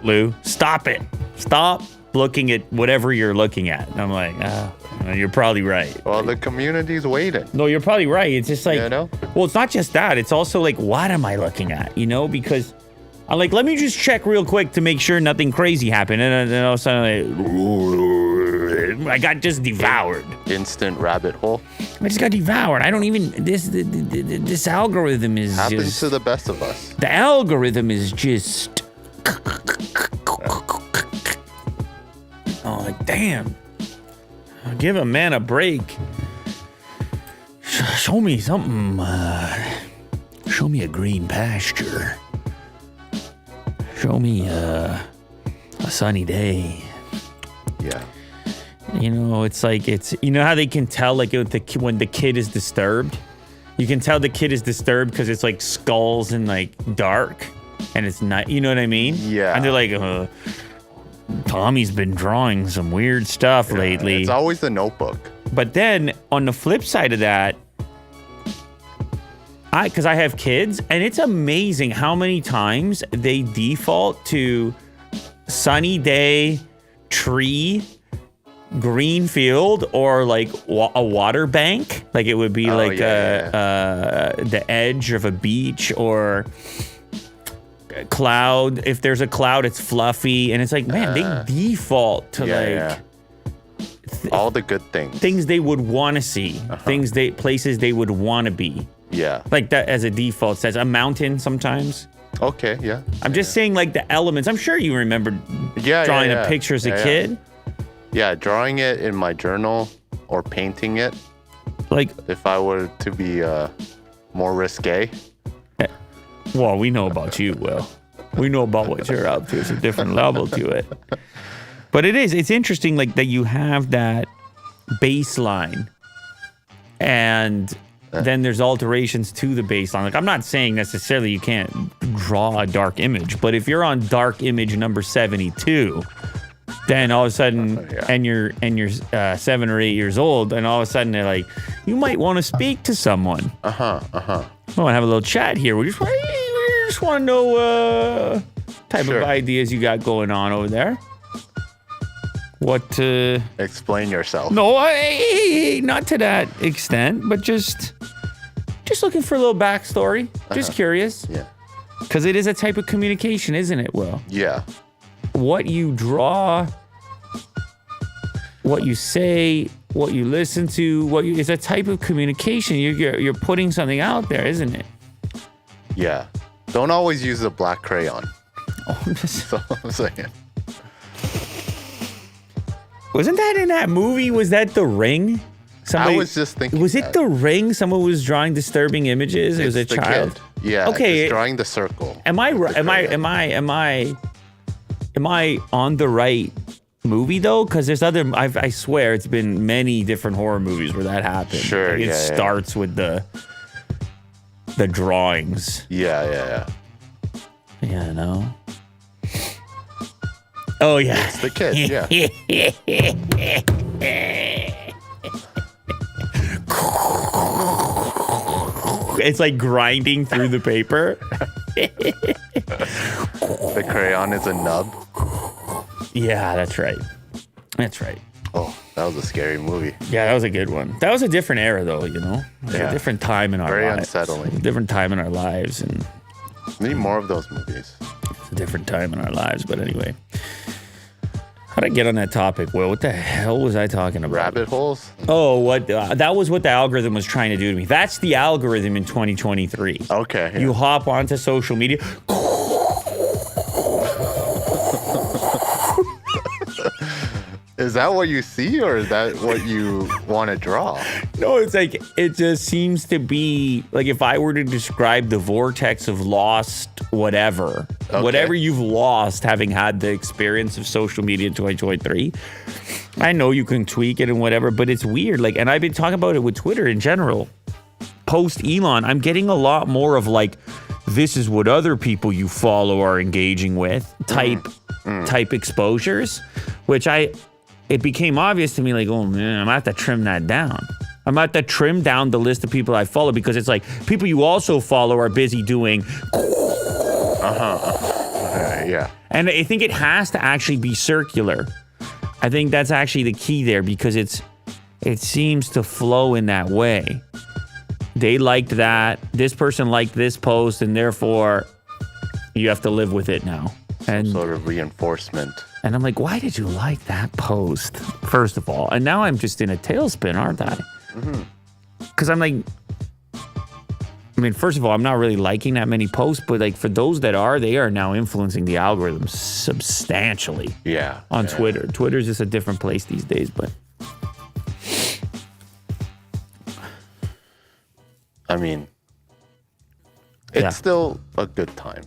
Lou, stop it. Stop looking at whatever you're looking at. And I'm like, you're probably right. Well, the community's waiting. No, you're probably right. It's just like, You know? well, it's not just that. It's also like, what am I looking at? You know, because I'm like, let me just check real quick to make sure nothing crazy happened. And then all of a sudden, I got just devoured. Instant rabbit hole. I just got devoured. I don't even, this algorithm is Happens just, to the best of us. the algorithm is just, oh, like, damn. Give a man a break. Show me something. Show me a green pasture. Show me a sunny day. Yeah. You know, it's like, you know how they can tell, like, when the kid is disturbed? You can tell the kid is disturbed because it's like skulls and like dark. And it's not, you know what I mean? Yeah. And they're like, Tommy's been drawing some weird stuff lately. It's always the Notebook. But then on the flip side of that, because I have kids, and it's amazing how many times they default to sunny day, tree, green field, or like a water bank. Like it would be the edge of a beach or cloud. If there's a cloud, it's fluffy, and it's like, man, they default to all the good things they would want to see, places they would want to be. Yeah, like that as a default says a mountain sometimes. Okay, yeah. I'm just saying, like, the elements. I'm sure you remember drawing a picture as a kid. Yeah, drawing it in my journal or painting it. Like, if I were to be more risque. Well, we know about you, Will. We know about what you're up to. It's a different level to it. But it's interesting, like, that you have that baseline and then there's alterations to the baseline. Like, I'm not saying necessarily you can't draw a dark image, but if you're on dark image number 72, then all of a sudden, and you're 7 or 8 years old, and all of a sudden they're like, you might want to speak to someone. I want to have a little chat here. We just want to know type of ideas you got going on over there. What? Explain yourself. No, not to that extent, but just looking for a little backstory. Just curious. Yeah. Because it is a type of communication, isn't it, Will? Yeah. What you draw, what you say, what you listen to, it's a type of communication. You're putting something out there, isn't it? Yeah. Don't always use a black crayon. Oh, that's all I'm saying. Wasn't that in that movie? Was that The Ring? I was just thinking. Was it The Ring? Someone was drawing disturbing images. It was a child. Kid. Yeah. Okay. Just drawing the circle. Am I on the right movie though? Because there's other. I swear it's been many different horror movies where that happens. Sure. Like it starts with the drawings. Yeah. Yeah. No. Oh yeah. It's the kid. Yeah. It's like grinding through the paper. The crayon is a nub. Yeah, that's right. That's right. Oh, that was a scary movie. Yeah, that was a good one. That was a different era, though, you know? A different time in our lives. Very unsettling. A different time in our lives. And need more of those movies. It's a different time in our lives, but anyway. How'd I get on that topic? Well, what the hell was I talking about? Rabbit holes? Oh, that was what the algorithm was trying to do to me. That's the algorithm in 2023. Okay. Yeah. You hop onto social media. Is that what you see, or is that what you want to draw? No, it's like, it just seems to be, like, if I were to describe the vortex of lost whatever you've lost having had the experience of social media in 2023, I know you can tweak it and whatever, but it's weird. Like, and I've been talking about it with Twitter in general. Post Elon, I'm getting a lot more of, like, this is what other people you follow are engaging with type exposures, which it became obvious to me, like, oh man, I'm gonna have to trim that down. I'm gonna have to trim down the list of people I follow, because it's like people you also follow are busy doing. Yeah. And I think it has to actually be circular. I think that's actually the key there because it seems to flow in that way. They liked that. This person liked this post, and therefore you have to live with it now. And sort of reinforcement. And I'm like, why did you like that post, first of all? And now I'm just in a tailspin, aren't I? Because I'm like, I mean, first of all, I'm not really liking that many posts, but like for those that are, they are now influencing the algorithm substantially. Yeah. On Twitter. Twitter's just a different place these days, but. I mean, it's still a good time.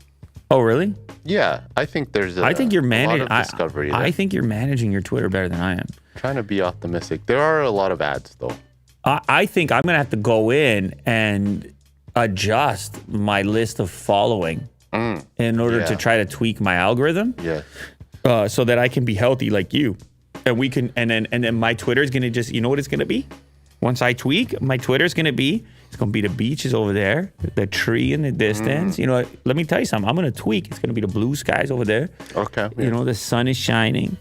Oh, really? Yeah, I think there's I think you're a lot of discovery there. I think you're managing your Twitter better than I am. Trying to be optimistic. There are a lot of ads, though. I think I'm going to have to go in and adjust my list of following in order to try to tweak my algorithm. Yeah. So that I can be healthy like you. And we can, and then my Twitter is going to just, you know what it's going to be? Once I tweak, my Twitter is going to be, it's going to be the beaches over there, the tree in the distance. You know, let me tell you something. I'm going to tweak. It's going to be the blue skies over there. Okay. Yeah. You know, the sun is shining.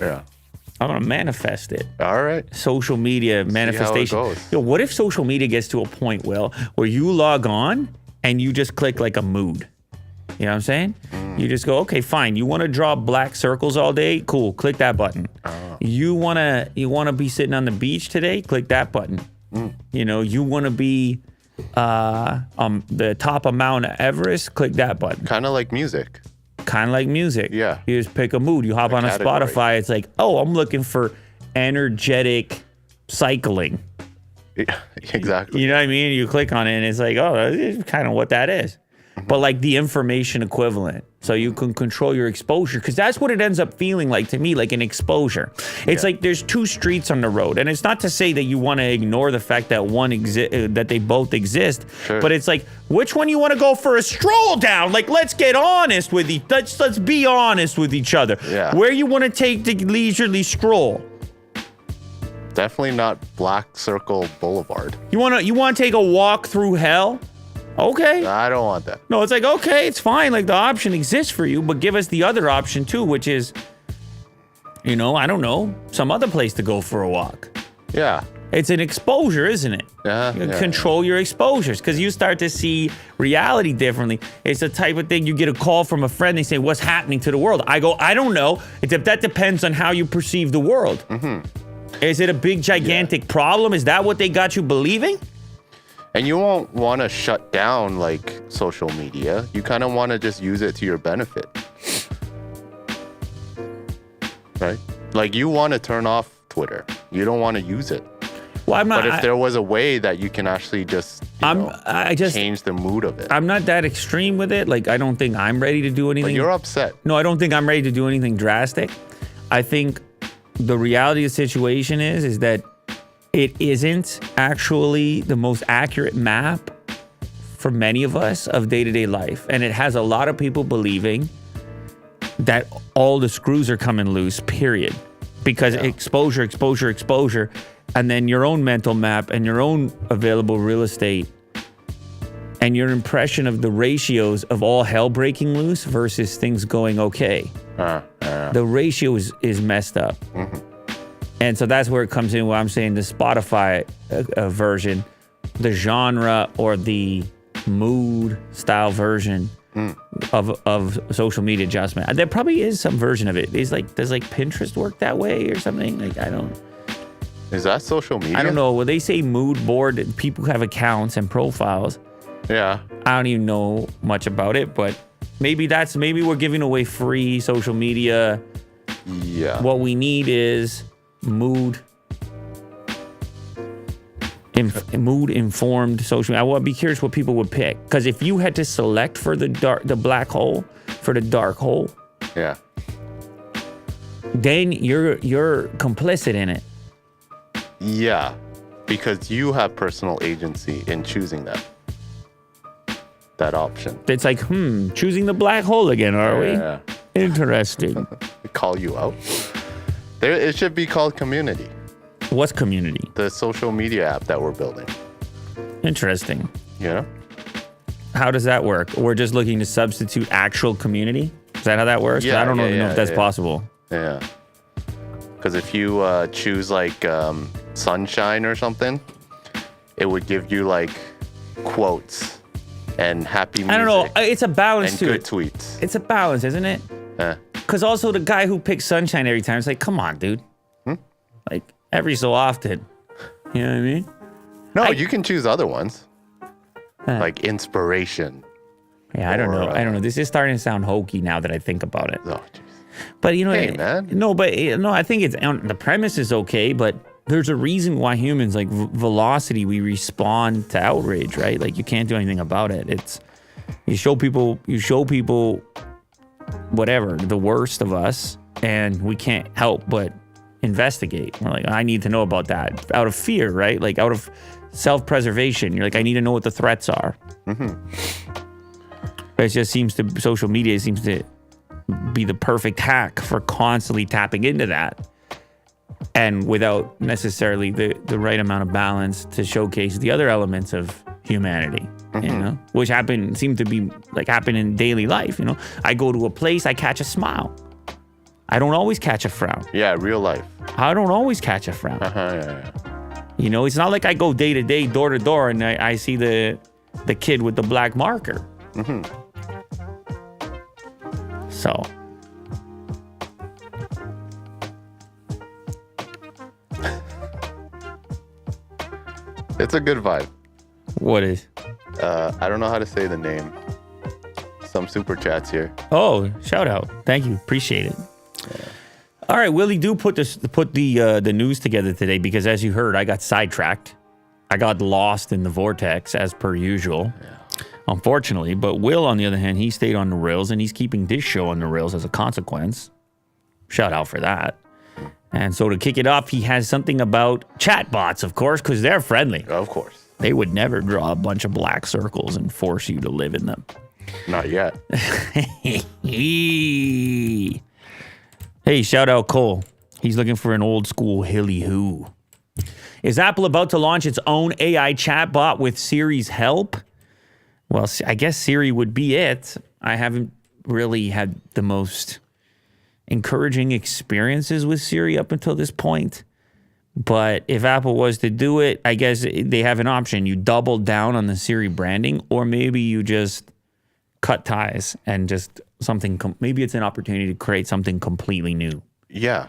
Yeah. I'm going to manifest it. All right. Social media manifestation. See how it goes. Yo, what if social media gets to a point, Will, where you log on and you just click like a mood? You know what I'm saying? You just go, okay, fine. You want to draw black circles all day? Cool. Click that button. You wanna be sitting on the beach today? Click that button. You know, you want to be the top of Mount Everest? Click that button. Kind of like music. Kind of like music. Yeah. You just pick a mood. You hop on a Spotify. It's like, oh, I'm looking for energetic cycling. Exactly. You know what I mean? You click on it and it's like, oh, that's kind of what that is. But like the information equivalent. So you can control your exposure because that's what it ends up feeling like to me, like an exposure. It's like there's two streets on the road. And it's not to say that you want to ignore the fact that that they both exist. Sure. But it's like, which one you want to go for a stroll down? Like, let's get honest with let's be honest with each other. Yeah. Where you want to take the leisurely stroll? Definitely not Black Circle Boulevard. You want to take a walk through hell? Okay. I don't want that. No, it's like, okay, it's fine. Like the option exists for you, but give us the other option too, which is, you know, I don't know, some other place to go for a walk. Yeah. It's an exposure, isn't it? Yeah. You control your exposures because you start to see reality differently. It's the type of thing you get a call from a friend. They say, what's happening to the world? I go, I don't know. That depends on how you perceive the world. Is it a big, gigantic problem? Is that what they got you believing? And you won't want to shut down like social media. You kind of want to just use it to your benefit. Right? Like you want to turn off Twitter. You don't want to use it. Well, I'm not. But if there was a way that you can actually just, change the mood of it. I'm not that extreme with it. Like, I don't think I'm ready to do anything. But you're upset. No, I don't think I'm ready to do anything drastic. I think the reality of the situation is that it isn't actually the most accurate map for many of us of day-to-day life. And it has a lot of people believing that all the screws are coming loose, period. Because exposure, and then your own mental map and your own available real estate and your impression of the ratios of all hell breaking loose versus things going okay. The ratio is messed up. And so that's where it comes in, where I'm saying the Spotify version, the genre or the mood style version of social media adjustment. There probably is some version of it. Does Pinterest work that way or something? Like, I don't. Is that social media? I don't know. Well, they say mood board. People have accounts and profiles. Yeah. I don't even know much about it, but maybe we're giving away free social media. Yeah. What we need is mood informed social media. I would be curious what people would pick, because if you had to select for the black hole, for the dark hole, then you're complicit in it. Yeah, because you have personal agency in choosing that option. It's like, choosing the black hole again, are we? Interesting. Call you out. It should be called community. What's community? The social media app that we're building. Interesting. Yeah. How does that work? We're just looking to substitute actual community? Is that how that works? 'Cause Yeah, I don't even know if that's yeah. possible. Yeah. Because if you choose like sunshine or something, it would give you like quotes and happy music. I don't know. It's a balance and to good it. tweets. It's a balance, isn't it? Yeah. Because also the guy who picks sunshine every time, it's like, come on, dude. Like every so often. You know what I mean? No, you can choose other ones. Huh. Like inspiration. Yeah, I don't Or, know. I don't know. This is starting to sound hokey now that I think about it. Oh, jeez. But you know, Hey, man. no, but no, I think it's the premise is okay, but there's a reason why humans like velocity we respond to outrage, right? Like you can't do anything about it. It's you show people whatever the worst of us, and we can't help but investigate. We're like, I need to know about that out of fear, right? Like out of self-preservation. You're like, I need to know what the threats are. But it just social media seems to be the perfect hack for constantly tapping into that, and without necessarily the right amount of balance to showcase the other elements of humanity, you know, which seem to be like happen in daily life. You know, I go to a place, I catch a smile. I don't always catch a frown. Yeah, real life. I don't always catch a frown. Yeah. You know, it's not like I go day to day, door to door, and I see the kid with the black marker. So. It's a good vibe. What is? I don't know how to say the name. Some super chats here. Oh, shout out. Thank you. Appreciate it. All right, Willie, do put the news together today because as you heard, I got sidetracked. I got lost in the vortex as per usual. Unfortunately, but Will, on the other hand, he stayed on the rails and he's keeping this show on the rails as a consequence. Shout out for that. And so to kick it off, he has something about chatbots, of course, because they're friendly. Of course. They would never draw a bunch of black circles and force you to live in them. Not yet. Hey, shout out Cole. He's looking for an old school hilly who. Is Apple about to launch its own AI chatbot with Siri's help? Well, I guess Siri would be it. I haven't really had the most encouraging experiences with Siri up until this point. But if Apple was to do it, I guess they have an option. You double down on the Siri branding, or maybe you just cut ties and just something. Maybe it's an opportunity to create something completely new. Yeah.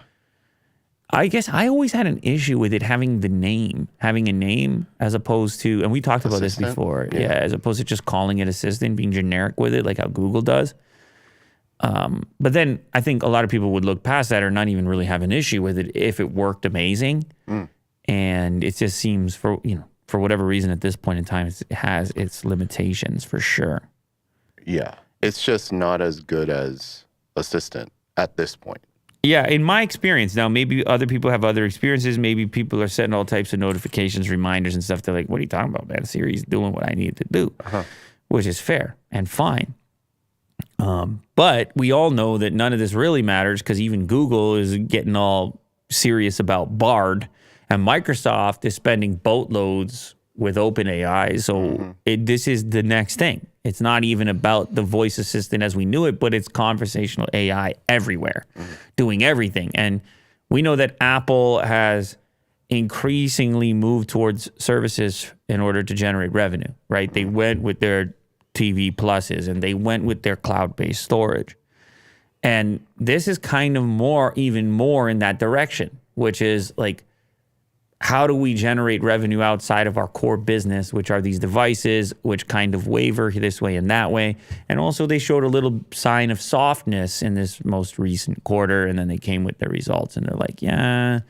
I guess I always had an issue with it having a name as opposed to, and we talked about this before, yeah, as opposed to just calling it assistant, being generic with it, like how Google does. But then I think a lot of people would look past that or not even really have an issue with it if it worked amazing. And it just seems for whatever reason at this point in time, it has its limitations for sure. Yeah. It's just not as good as Assistant at this point. Yeah, in my experience, now maybe other people have other experiences. Maybe people are setting all types of notifications, reminders and stuff. They're like, what are you talking about, man? Siri's doing what I need to do, which is fair and fine. But we all know that none of this really matters because even Google is getting all serious about Bard, and Microsoft is spending boatloads with OpenAI. So this is the next thing. It's not even about the voice assistant as we knew it, but it's conversational AI everywhere, doing everything. And we know that Apple has increasingly moved towards services in order to generate revenue, right? They went with their TV pluses and they went with their cloud-based storage. And this is kind of even more in that direction, which is like, how do we generate revenue outside of our core business, which are these devices, which kind of waver this way and that way? And also they showed a little sign of softness in this most recent quarter, and then they came with their results and they're like, yeah,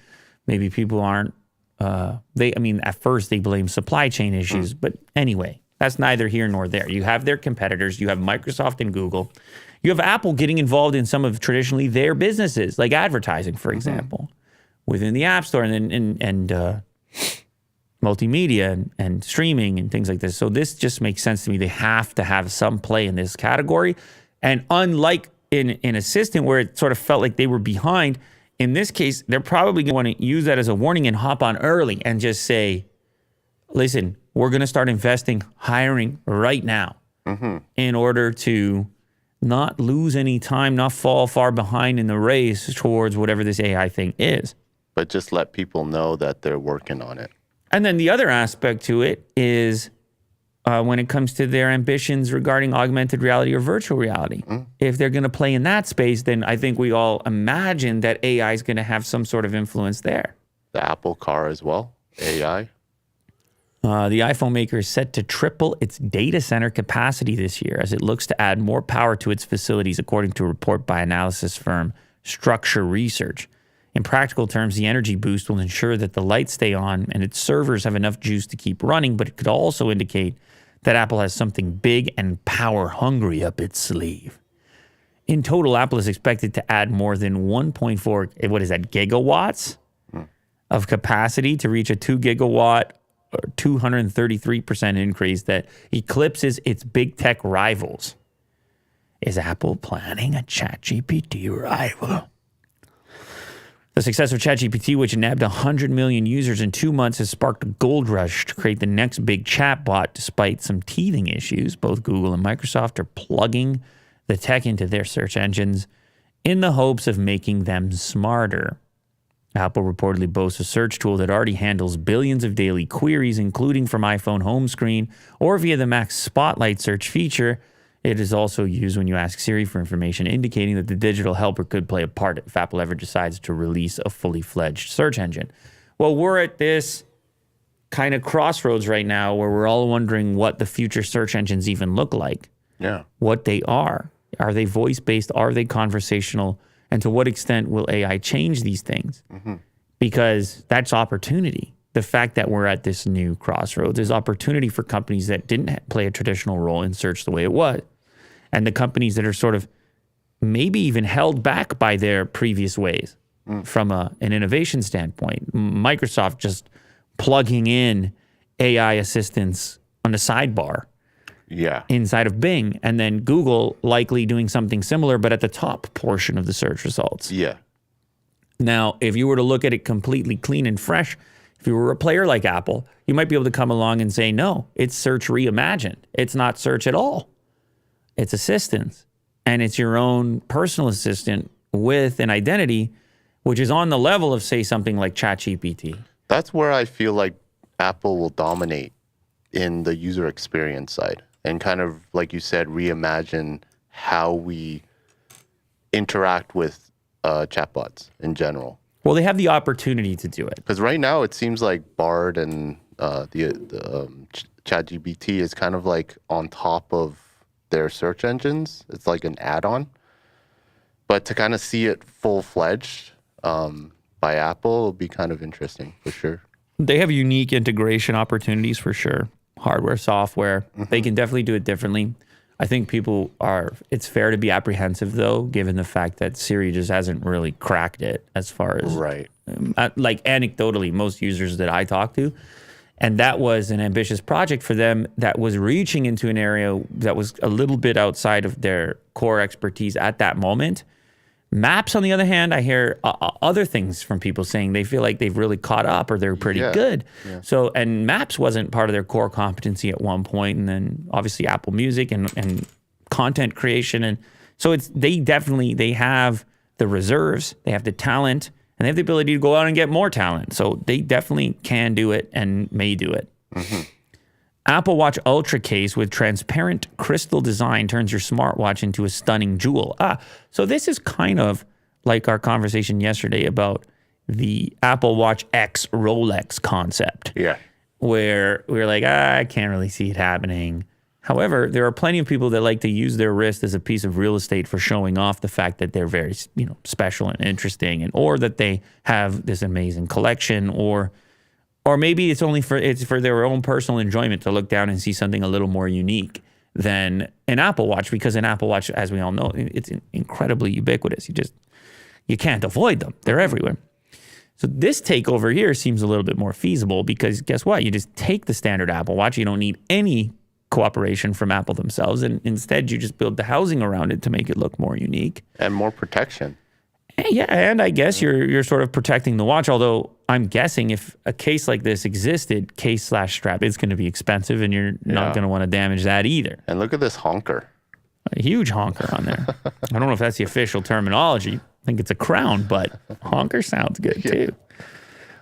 maybe people aren't, at first they blame supply chain issues, but anyway, that's neither here nor there. You have their competitors, you have Microsoft and Google, you have Apple getting involved in some of traditionally their businesses, like advertising, for example. Within the App Store and multimedia and streaming and things like this. So this just makes sense to me. They have to have some play in this category. And unlike in Assistant where it sort of felt like they were behind, in this case, they're probably going to want to use that as a warning and hop on early and just say, listen, we're going to start hiring right now in order to not lose any time, not fall far behind in the race towards whatever this AI thing is. But just let people know that they're working on it. And then the other aspect to it is when it comes to their ambitions regarding augmented reality or virtual reality. If they're going to play in that space, then I think we all imagine that AI is going to have some sort of influence there. The Apple Car as well, AI. The iPhone maker is set to triple its data center capacity this year as it looks to add more power to its facilities, according to a report by analysis firm Structure Research. In practical terms, the energy boost will ensure that the lights stay on and its servers have enough juice to keep running, but it could also indicate that Apple has something big and power hungry up its sleeve. In total, Apple is expected to add more than 1.4, gigawatts of capacity to reach a 2 gigawatt or 233% increase that eclipses its big tech rivals. Is Apple planning a ChatGPT rival? The success of ChatGPT, which nabbed 100 million users in 2 months, has sparked a gold rush to create the next big chatbot. Despite some teething issues, both Google and Microsoft are plugging the tech into their search engines in the hopes of making them smarter. Apple reportedly boasts a search tool that already handles billions of daily queries, including from iPhone home screen or via the Mac Spotlight search feature. It is also used when you ask Siri for information, indicating that the digital helper could play a part if Apple ever decides to release a fully fledged search engine. Well, we're at this kind of crossroads right now where we're all wondering what the future search engines even look like. Yeah. What they are. Are they voice-based? Are they conversational? And to what extent will AI change these things? Because that's opportunity. The fact that we're at this new crossroads is opportunity for companies that didn't play a traditional role in search the way it was. And the companies that are sort of maybe even held back by their previous ways from an innovation standpoint. Microsoft just plugging in AI assistants on the sidebar inside of Bing, and then Google likely doing something similar, but at the top portion of the search results. Yeah. Now, if you were to look at it completely clean and fresh, if you were a player like Apple, you might be able to come along and say, no, it's search reimagined. It's not search at all. It's assistance. And it's your own personal assistant with an identity, which is on the level of, say, something like ChatGPT. That's where I feel like Apple will dominate in the user experience side and kind of, like you said, reimagine how we interact with chatbots in general. Well, they have the opportunity to do it. Because right now it seems like Bard and the ChatGPT is kind of like on top of their search engines. It's like an add-on. But to kind of see it full-fledged by Apple will be kind of interesting for sure. They have unique integration opportunities for sure. Hardware, software. They can definitely do it differently. I think it's fair to be apprehensive though, given the fact that Siri just hasn't really cracked it as far as, like anecdotally, most users that I talk to. And that was an ambitious project for them that was reaching into an area that was a little bit outside of their core expertise at that moment. Maps, on the other hand, I hear other things from people saying they feel like they've really caught up or they're pretty good. Yeah. So, and Maps wasn't part of their core competency at one point, and then obviously Apple Music and content creation. And so they have the reserves, they have the talent, and they have the ability to go out and get more talent. So they definitely can do it and may do it. Apple Watch Ultra case with transparent crystal design turns your smartwatch into a stunning jewel. So this is kind of like our conversation yesterday about the Apple Watch X Rolex concept. Yeah. Where we were like, I can't really see it happening. However, there are plenty of people that like to use their wrist as a piece of real estate for showing off the fact that they're very, special and interesting, or that they have this amazing collection, or maybe it's for their own personal enjoyment to look down and see something a little more unique than an Apple Watch, because an Apple Watch, as we all know, it's incredibly ubiquitous. You can't avoid them. They're everywhere. So this takeover here seems a little bit more feasible because guess what? You just take the standard Apple Watch. You don't need any cooperation from Apple themselves, and instead you just build the housing around it to make it look more unique. And more protection. Yeah, and I guess you're sort of protecting the watch, although I'm guessing if a case like this existed, case/strap, it's going to be expensive, and you're not going to want to damage that either. And look at this honker. A huge honker on there. I don't know if that's the official terminology. I think it's a crown, but honker sounds good too.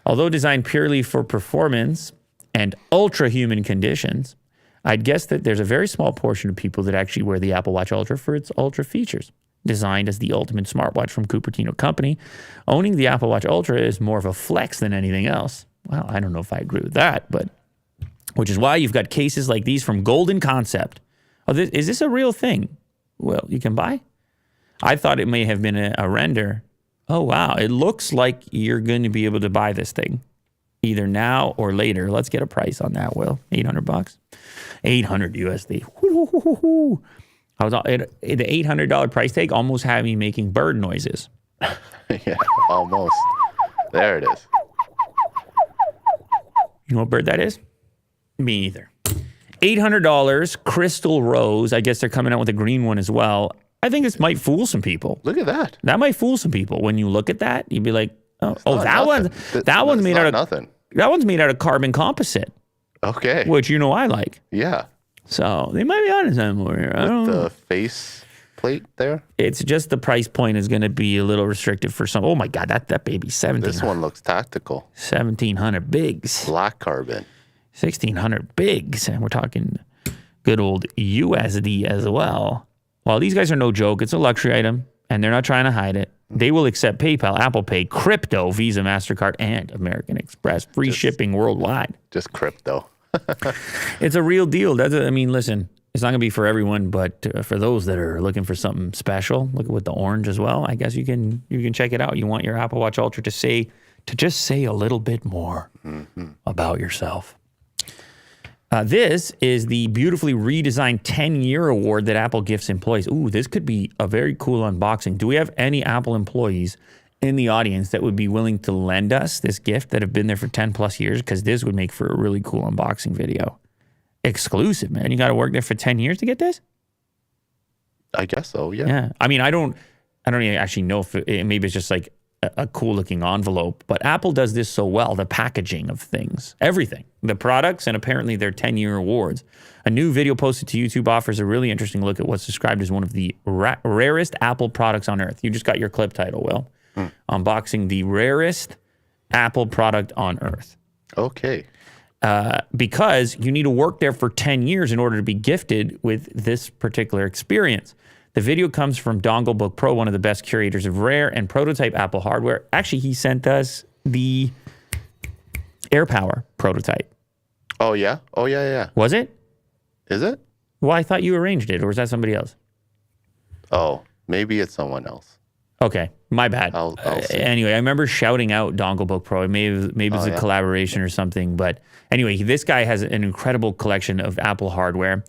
Although designed purely for performance and ultra-human conditions, I'd guess that there's a very small portion of people that actually wear the Apple Watch Ultra for its ultra features. Designed as the ultimate smartwatch from Cupertino Company, owning the Apple Watch Ultra is more of a flex than anything else. Well, I don't know if I agree with that, but which is why you've got cases like these from Golden Concept. Oh, is this a real thing? Well, you can buy? I thought it may have been a render. Oh, wow. It looks like you're going to be able to buy this thing either now or later. Let's get a price on that, Will. $800. 800 USD. I was the $800 price tag almost had me making bird noises. Yeah, almost. There it is. You know what bird that is? Me either. $800 crystal rose. I guess they're coming out with a green one as well. I think this might fool some people. Look at that. That might fool some people. When you look at that, you'd be like, that one's made out of nothing. That one's made out of carbon composite. Okay. Which I like. Yeah. So they might be on something more here. I don't know. The face plate there. It's just the price point is going to be a little restrictive for some. Oh my God, that baby's 17. This one looks tactical. 1,700 bigs. Black carbon. 1,600 bigs, and we're talking good old USD as well. While these guys are no joke, it's a luxury item, and they're not trying to hide it. They will accept PayPal, Apple Pay, crypto, Visa, MasterCard, and American Express. Free shipping worldwide. Just crypto. It's a real deal. Listen, it's not going to be for everyone, but for those that are looking for something special, look with the orange as well. I guess you can check it out. You want your Apple Watch Ultra to just say a little bit more about yourself. This is the beautifully redesigned 10-year award that Apple gifts employees. Ooh, this could be a very cool unboxing. Do we have any Apple employees in the audience that would be willing to lend us this gift that have been there for 10 plus years? Because this would make for a really cool unboxing video. Exclusive, man. You got to work there for 10 years to get this? I guess so, yeah. Yeah. I don't even actually know if maybe it's just like a cool looking envelope, but Apple does this so well, the packaging of things, everything, the products, and apparently their 10-year awards. A new video posted to YouTube offers a really interesting look at what's described as one of the rarest Apple products on earth. You just got your clip title, Will. Unboxing the rarest Apple product on earth. Okay. Because you need to work there for 10 years in order to be gifted with this particular experience. The video comes from Dongle Book Pro, one of the best curators of rare and prototype Apple hardware. Actually, he sent us the AirPower prototype. Oh, yeah? Oh, yeah. Was it? Is it? Well, I thought you arranged it, or was that somebody else? Oh, maybe it's someone else. Okay, my bad. I'll see. Anyway, I remember shouting out Dongle Book Pro. Maybe it's a collaboration or something. But anyway, this guy has an incredible collection of Apple hardware.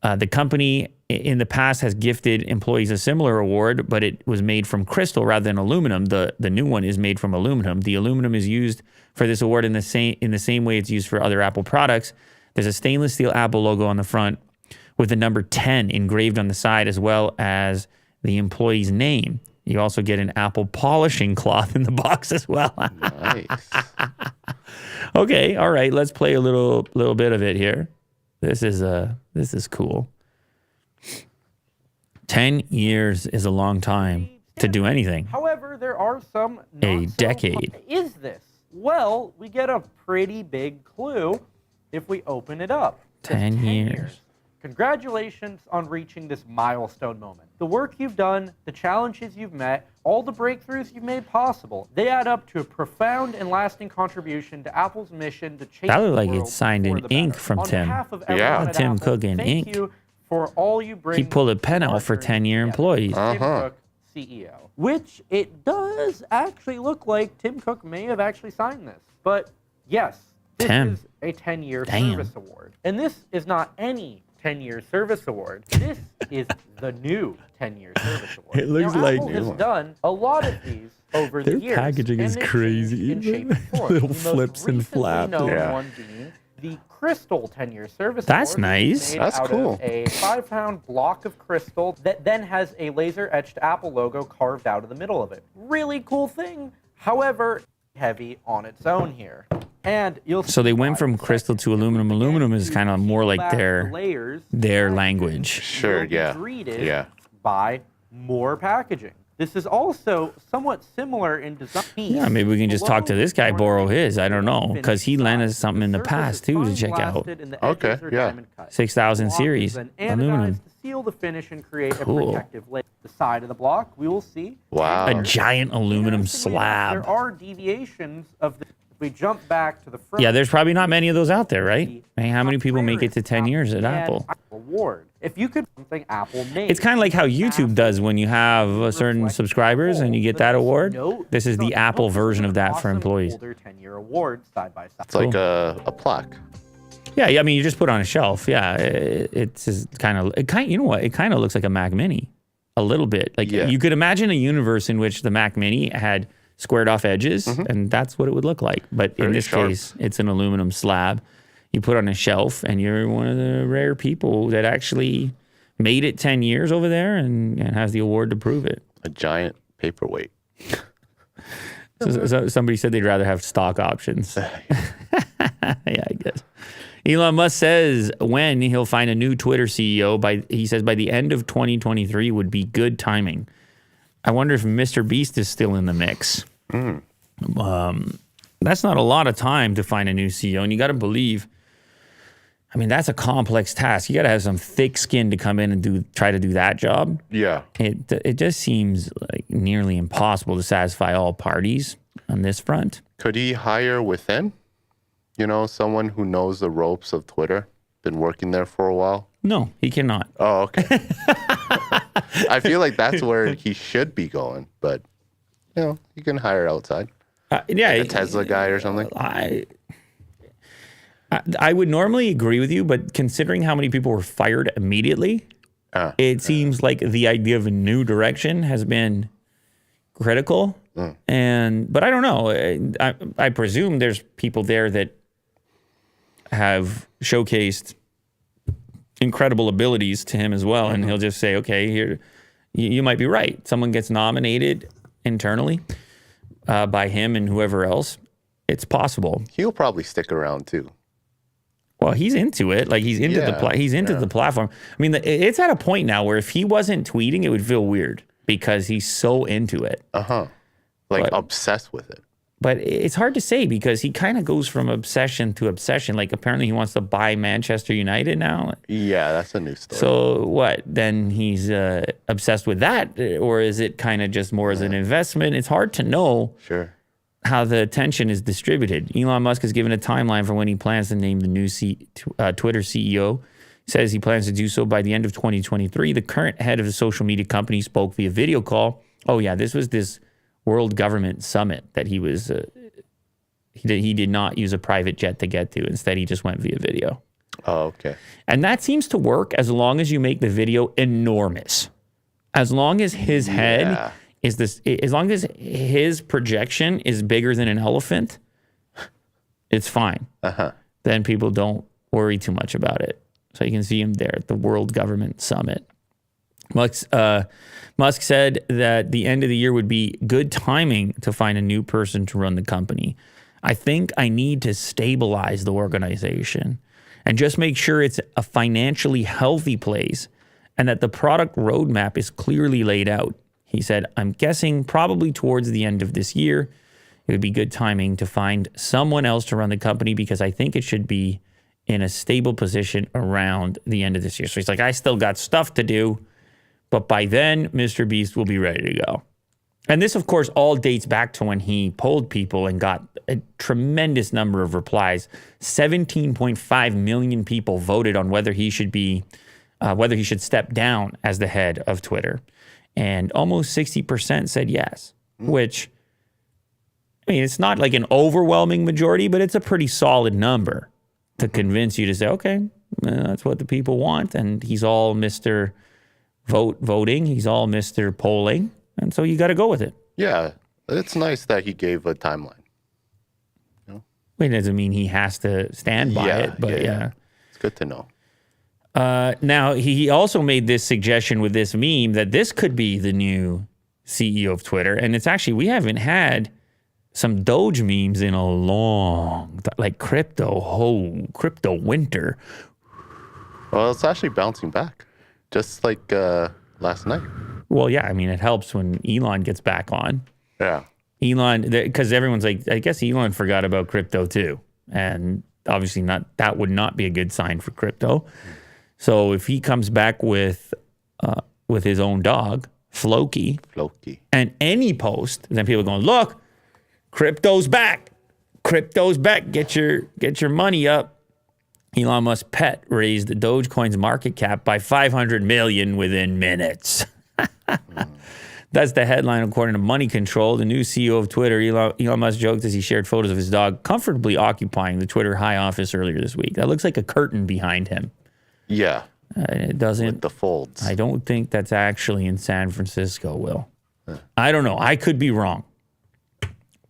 The company in the past has gifted employees a similar award, but it was made from crystal rather than aluminum. The new one is made from aluminum. The aluminum is used for this award in the same way it's used for other Apple products. There's a stainless steel Apple logo on the front with the number 10 engraved on the side, as well as the employee's name. You also get an Apple polishing cloth in the box as well. Nice. Okay, all right. Let's play a little bit of it here. This is cool. 10 years is a long time to do anything. However, there are some A decade. Is this? Well, we get a pretty big clue if we open it up. It says 10 years. Congratulations on reaching this milestone moment. The work you've done, the challenges you've met, all the breakthroughs you've made possible, they add up to a profound and lasting contribution to Apple's mission to change That the looked like world it's signed for in the ink better. from On Tim. behalf of Yeah. everyone at Tim Apple, Cook in thank ink. you for all you bring. He pulled a pen to out our for journey 10-year together. employees. Tim Cook, CEO. Which it does actually look like Tim Cook may have actually signed this. But yes, this Tim. is a 10-year Damn. service award. And this is not any 10-year service award. This is the new 10-year service award. It looks now, like- Apple has done a lot of these over Their the years. packaging is and they crazy. change in shape and form. Little The most flips and recently flaps. known Yeah. one being the Crystal 10-year service That's award, which is nice. made That's out cool. of a 5-pound block of crystal that then has a laser-etched Apple logo carved out of the middle of it. Really cool thing. However, heavy on its own here. And you'll So they went why. from crystal to aluminum. Aluminum is kind of more like Back the their layers language. Sure, will be yeah. greeted Yeah. by more packaging. This is also somewhat similar in design. Yeah, maybe we can just talk to this guy, borrow his. I don't know, because he lent us something in the past too to check out. Okay, yeah. 6000 series aluminum. To seal the finish and create Cool. a protective layer. The side of the block, we will see. Wow. A giant aluminum Interestingly enough, slab. There are deviations of this. If we jump back to the front. Yeah, there's probably not many of those out there, right? I mean, how many people make it to 10 years at Apple? Award. If you could something Apple made. It's kind of like how YouTube does when you have a certain subscribers and you get that award. This is the Apple version of that for employees. 10-year award side by side. It's like a plaque. Yeah, I mean, you just put it on a shelf. Yeah, it's kind of, you know what? It kind of looks like a Mac Mini, a little bit. Like Yeah. you could imagine a universe in which the Mac Mini had squared off edges, and that's what it would look like. But in Very this sharp. case, it's an aluminum slab. You put on a shelf, and you're one of the rare people that actually made it 10 years over there and has the award to prove it. A giant paperweight. So somebody said they'd rather have stock options. Yeah, I guess. Elon Musk says when he'll find a new Twitter CEO he says by the end of 2023 would be good timing. I wonder if Mr. Beast is still in the mix. That's not a lot of time to find a new CEO, and you got to believe. I mean, that's a complex task. You got to have some thick skin to come in and try to do that job. Yeah. It just seems like nearly impossible to satisfy all parties on this front. Could he hire within? You know, someone who knows the ropes of Twitter, been working there for a while? No, he cannot. Oh, okay. I feel like that's where he should be going, but, you know, you can hire outside. Yeah, A Tesla guy or something. I would normally agree with you, but considering how many people were fired immediately, it seems like the idea of a new direction has been critical. But I don't know. I presume there's people there that have showcased incredible abilities to him as well, and he'll just say, "Okay, here, you might be right. Someone gets nominated internally by him and whoever else. It's possible." He'll probably stick around too. Well, he's into it. Like he's into the platform. I mean, it's at a point now where if he wasn't tweeting, it would feel weird because he's so into it. Like obsessed with it. But it's hard to say because he kind of goes from obsession to obsession. Like apparently he wants to buy Manchester United now. Yeah, that's a new story. So what? Then he's obsessed with that, or is it kind of just more as an investment? It's hard to know. Sure. How the attention is distributed. Elon Musk has given a timeline for when he plans to name the new Twitter CEO. He says he plans to do so by the end of 2023. The current head of the social media company spoke via video call. Oh yeah, this was this World Government Summit that he was. He did not use a private jet to get to. Instead, he just went via video. Oh, okay. And that seems to work as long as you make the video enormous. As long as his head as long as his projection is bigger than an elephant, it's fine. Then people don't worry too much about it. So you can see him there at the World Government Summit. Musk said that the end of the year would be good timing to find a new person to run the company. I think I need to stabilize the organization and just make sure it's a financially healthy place and that the product roadmap is clearly laid out. He said, I'm guessing probably towards the end of this year, it would be good timing to find someone else to run the company because I think it should be in a stable position around the end of this year. So he's like, I still got stuff to do, but by then, Mr. Beast will be ready to go. And this, of course, all dates back to when he polled people and got a tremendous number of replies. 17.5 million people voted on whether he should step down as the head of Twitter. And almost 60% said yes, which, I mean, it's not like an overwhelming majority, but it's a pretty solid number to convince you to say, okay, that's what the people want. And he's all Mr. Voting. He's all Mr. Polling. And so you got to go with it. Yeah, it's nice that he gave a timeline. It doesn't mean he has to stand by it, but yeah. It's good to know. Now, he also made this suggestion with this meme that this could be the new CEO of Twitter. And it's actually, we haven't had some Doge memes in a long, like crypto winter. Well, it's actually bouncing back, just like last night. Well, yeah, I mean, it helps when Elon gets back on. Yeah. Elon, because everyone's like, I guess Elon forgot about crypto too. And obviously that would not be a good sign for crypto. So if he comes back with his own dog, Floki, and any post, then people are going, look, crypto's back. Crypto's back. Get your money up. Elon Musk's pet raised Dogecoin's market cap by 500 million within minutes. That's the headline according to Money Control. The new CEO of Twitter, Elon Musk, joked as he shared photos of his dog comfortably occupying the Twitter high office earlier this week. That looks like a curtain behind him. Yeah. It doesn't. With the folds. I don't think that's actually in San Francisco, Will. I don't know. I could be wrong.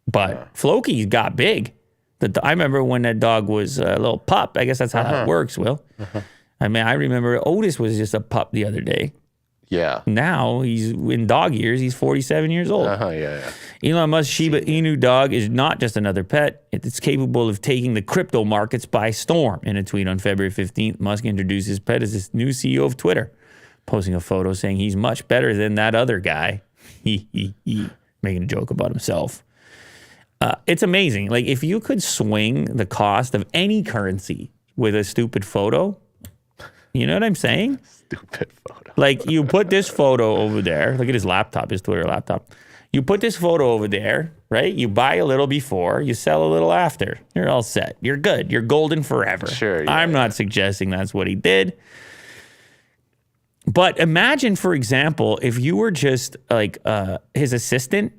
But Floki got big. I remember when that dog was a little pup. I guess that's how that works, Will. I mean, I remember Otis was just a pup the other day. Yeah. Now he's in dog years. He's 47 years old. Yeah. Elon Musk's Shiba Inu dog is not just another pet. It's capable of taking the crypto markets by storm. In a tweet on February 15th, Musk introduced his pet as his new CEO of Twitter, posting a photo saying he's much better than that other guy. Making a joke about himself. It's amazing. Like, if you could swing the cost of any currency with a stupid photo, you know what I'm saying? Stupid photo. Like, you put this photo over there. Look at his laptop, his Twitter laptop. You put this photo over there, right? You buy a little before, you sell a little after. You're all set. You're good. You're golden forever. Sure. Yeah, I'm not suggesting that's what he did. But imagine, for example, if you were just like his assistant.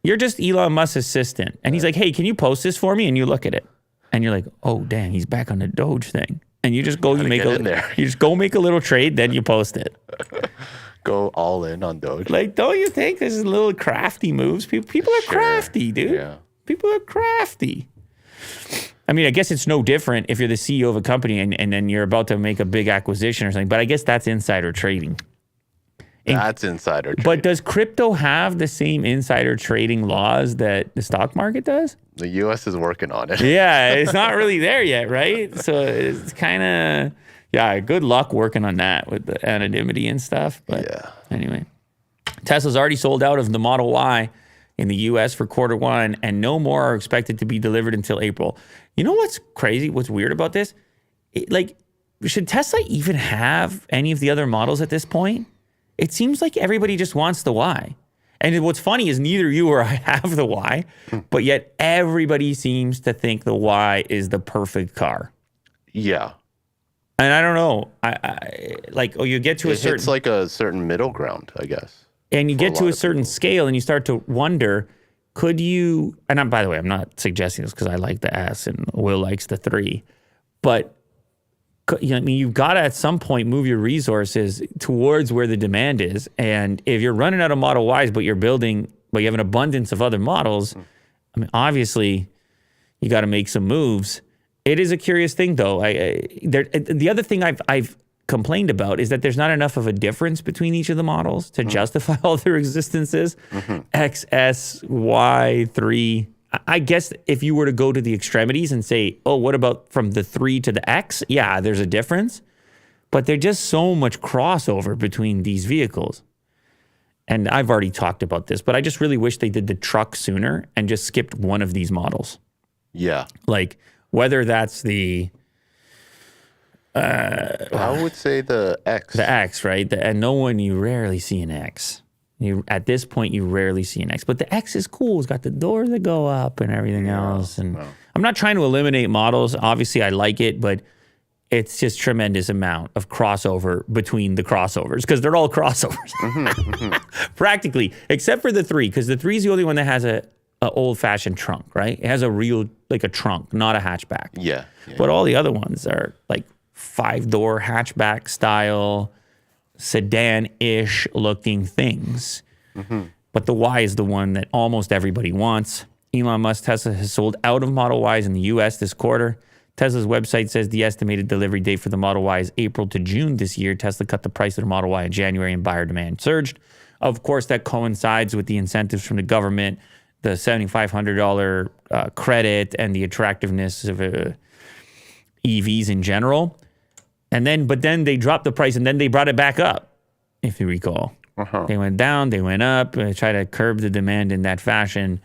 You're just Elon Musk's assistant. And he's like, hey, can you post this for me? And you look at it. And you're like, oh, dang, he's back on the Doge thing. And you just go, you just go make a little trade, then you post it. Go all in on Doge. Like, don't you think this is little crafty moves? People are crafty, dude. Yeah. People are crafty. I mean, I guess it's no different if you're the CEO of a company and then you're about to make a big acquisition or something. But I guess that's insider trading. That's insider trading. But does crypto have the same insider trading laws that the stock market does? The U.S. is working on it. Yeah, it's not really there yet, right? So it's kind of, yeah, good luck working on that with the anonymity and stuff. But anyway, Tesla's already sold out of the Model Y in the U.S. for Q1, and no more are expected to be delivered until April. You know what's crazy? What's weird about this? Should Tesla even have any of the other models at this point? It seems like everybody just wants the Y. And what's funny is neither you or I have the Y, but yet everybody seems to think the Y is the perfect car. Yeah. And I don't know. You get to a certain... It's like a certain middle ground, I guess. And you get to a certain scale and you start to wonder, could you... And by the way, I'm not suggesting this because I like the S and Will likes the 3. But... you've got to at some point move your resources towards where the demand is. And if you're running out of Model Ys, but you have an abundance of other models, I mean, obviously you got to make some moves. It is a curious thing, though. The other thing I've complained about is that there's not enough of a difference between each of the models to justify all their existences. X, S, Y, 3. I guess if you were to go to the extremities and say, oh, what about from the 3 to the X? Yeah, there's a difference. But there's just so much crossover between these vehicles. And I've already talked about this, but I just really wish they did the truck sooner and just skipped one of these models. Yeah. Like, whether that's the... I would say the X. The X, right? You rarely see an X. At this point, you rarely see an X. But the X is cool. It's got the doors that go up and everything else. And I'm not trying to eliminate models. Obviously, I like it, but it's just tremendous amount of crossover between the crossovers because they're all crossovers. Practically, except for the 3, because the 3 is the only one that has a old-fashioned trunk, right? It has a real, like a trunk, not a hatchback. Yeah. But all the other ones are like 5-door hatchback style, sedan-ish looking things. But the Y is the one that almost everybody wants. Elon Musk Tesla has sold out of Model Ys in the U.S. this quarter. Tesla's website says the estimated delivery date for the Model Y is April to June this year. Tesla cut the price of the Model Y in January and buyer demand surged. Of course, that coincides with the incentives from the government the $7,500 credit and the attractiveness of EVs in general. But then they dropped the price and then they brought it back up, if you recall. They went down, they went up, try to curb the demand in that fashion.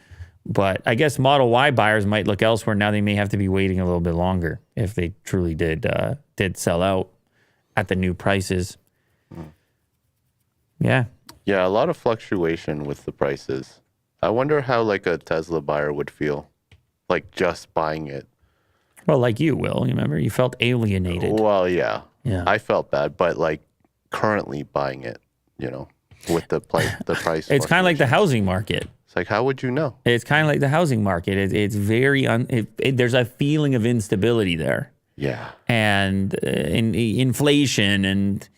But I guess Model Y buyers might look elsewhere. Now they may have to be waiting a little bit longer if they truly did sell out at the new prices. Yeah. Yeah, a lot of fluctuation with the prices. I wonder how like a Tesla buyer would feel, like just buying it. Well, like you, Will. You remember? You felt alienated. Well, yeah. Yeah. I felt bad, but like currently buying it, you know, with the price. It's kind of like the housing market. It's like, how would you know? It's kind of like the housing market. It's very, there's a feeling of instability there. Yeah. And inflation and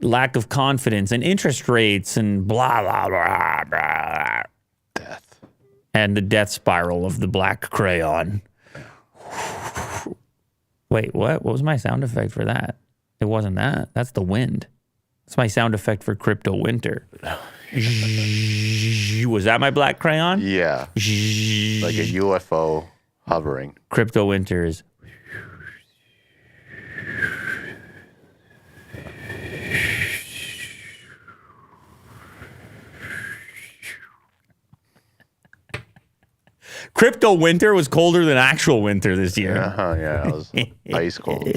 lack of confidence and interest rates and blah, blah, blah, blah. Death. And the death spiral of the black crayon. Wait, what? What was my sound effect for that? It wasn't that. That's the wind. That's my sound effect for crypto winter. Was that my black crayon? Yeah. Like a UFO hovering. Crypto winter is. Crypto winter was colder than actual winter this year. Yeah, it was ice cold.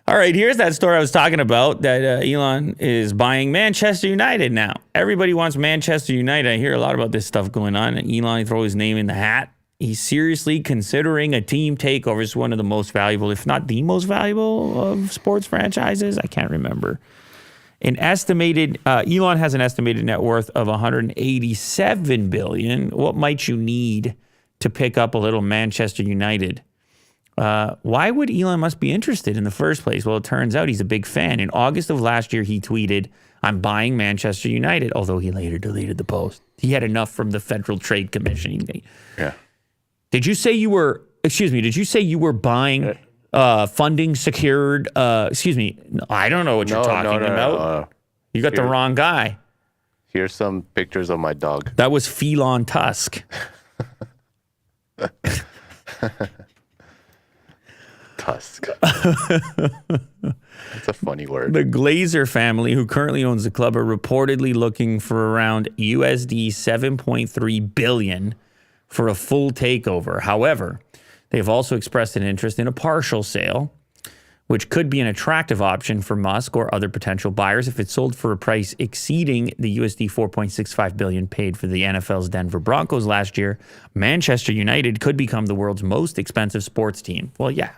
All right, here's that story I was talking about that Elon is buying Manchester United now. Everybody wants Manchester United. I hear a lot about this stuff going on. Elon throw his name in the hat. He's seriously considering a team takeover. It's one of the most valuable, if not the most valuable of sports franchises. I can't remember. Elon has an estimated net worth of $187 billion. What might you need to pick up a little Manchester United? Why would Elon Musk be interested in the first place? Well, it turns out he's a big fan. In August of last year, he tweeted, "I'm buying Manchester United," although he later deleted the post. He had enough from the Federal Trade Commission. Yeah. Did you say you were buying funding secured? I don't know what you're talking about. You got the wrong guy. Here's some pictures of my dog. That was Elon Tusk. Tusk. That's a funny word. The Glazer family, who currently owns the club, are reportedly looking for around USD 7.3 billion for a full takeover. However, they've also expressed an interest in a partial sale, which could be an attractive option for Musk or other potential buyers if it's sold for a price exceeding the USD 4.65 billion paid for the NFL's Denver Broncos last year. Manchester United could become the world's most expensive sports team. Well, yeah,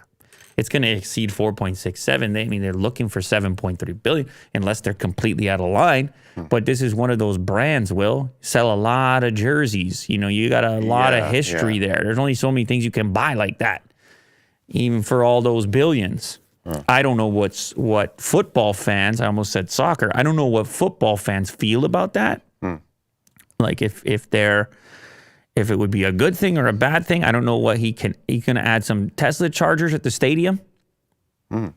it's going to exceed 4.67. They're looking for 7.3 billion unless they're completely out of line. But this is one of those brands, Will, sell a lot of jerseys. You know, you got a lot of history there. There's only so many things you can buy like that, even for all those billions. I don't know what football fans, I almost said soccer, I don't know what football fans feel about that. Like if it would be a good thing or a bad thing. I don't know what he can add some Tesla chargers at the stadium. I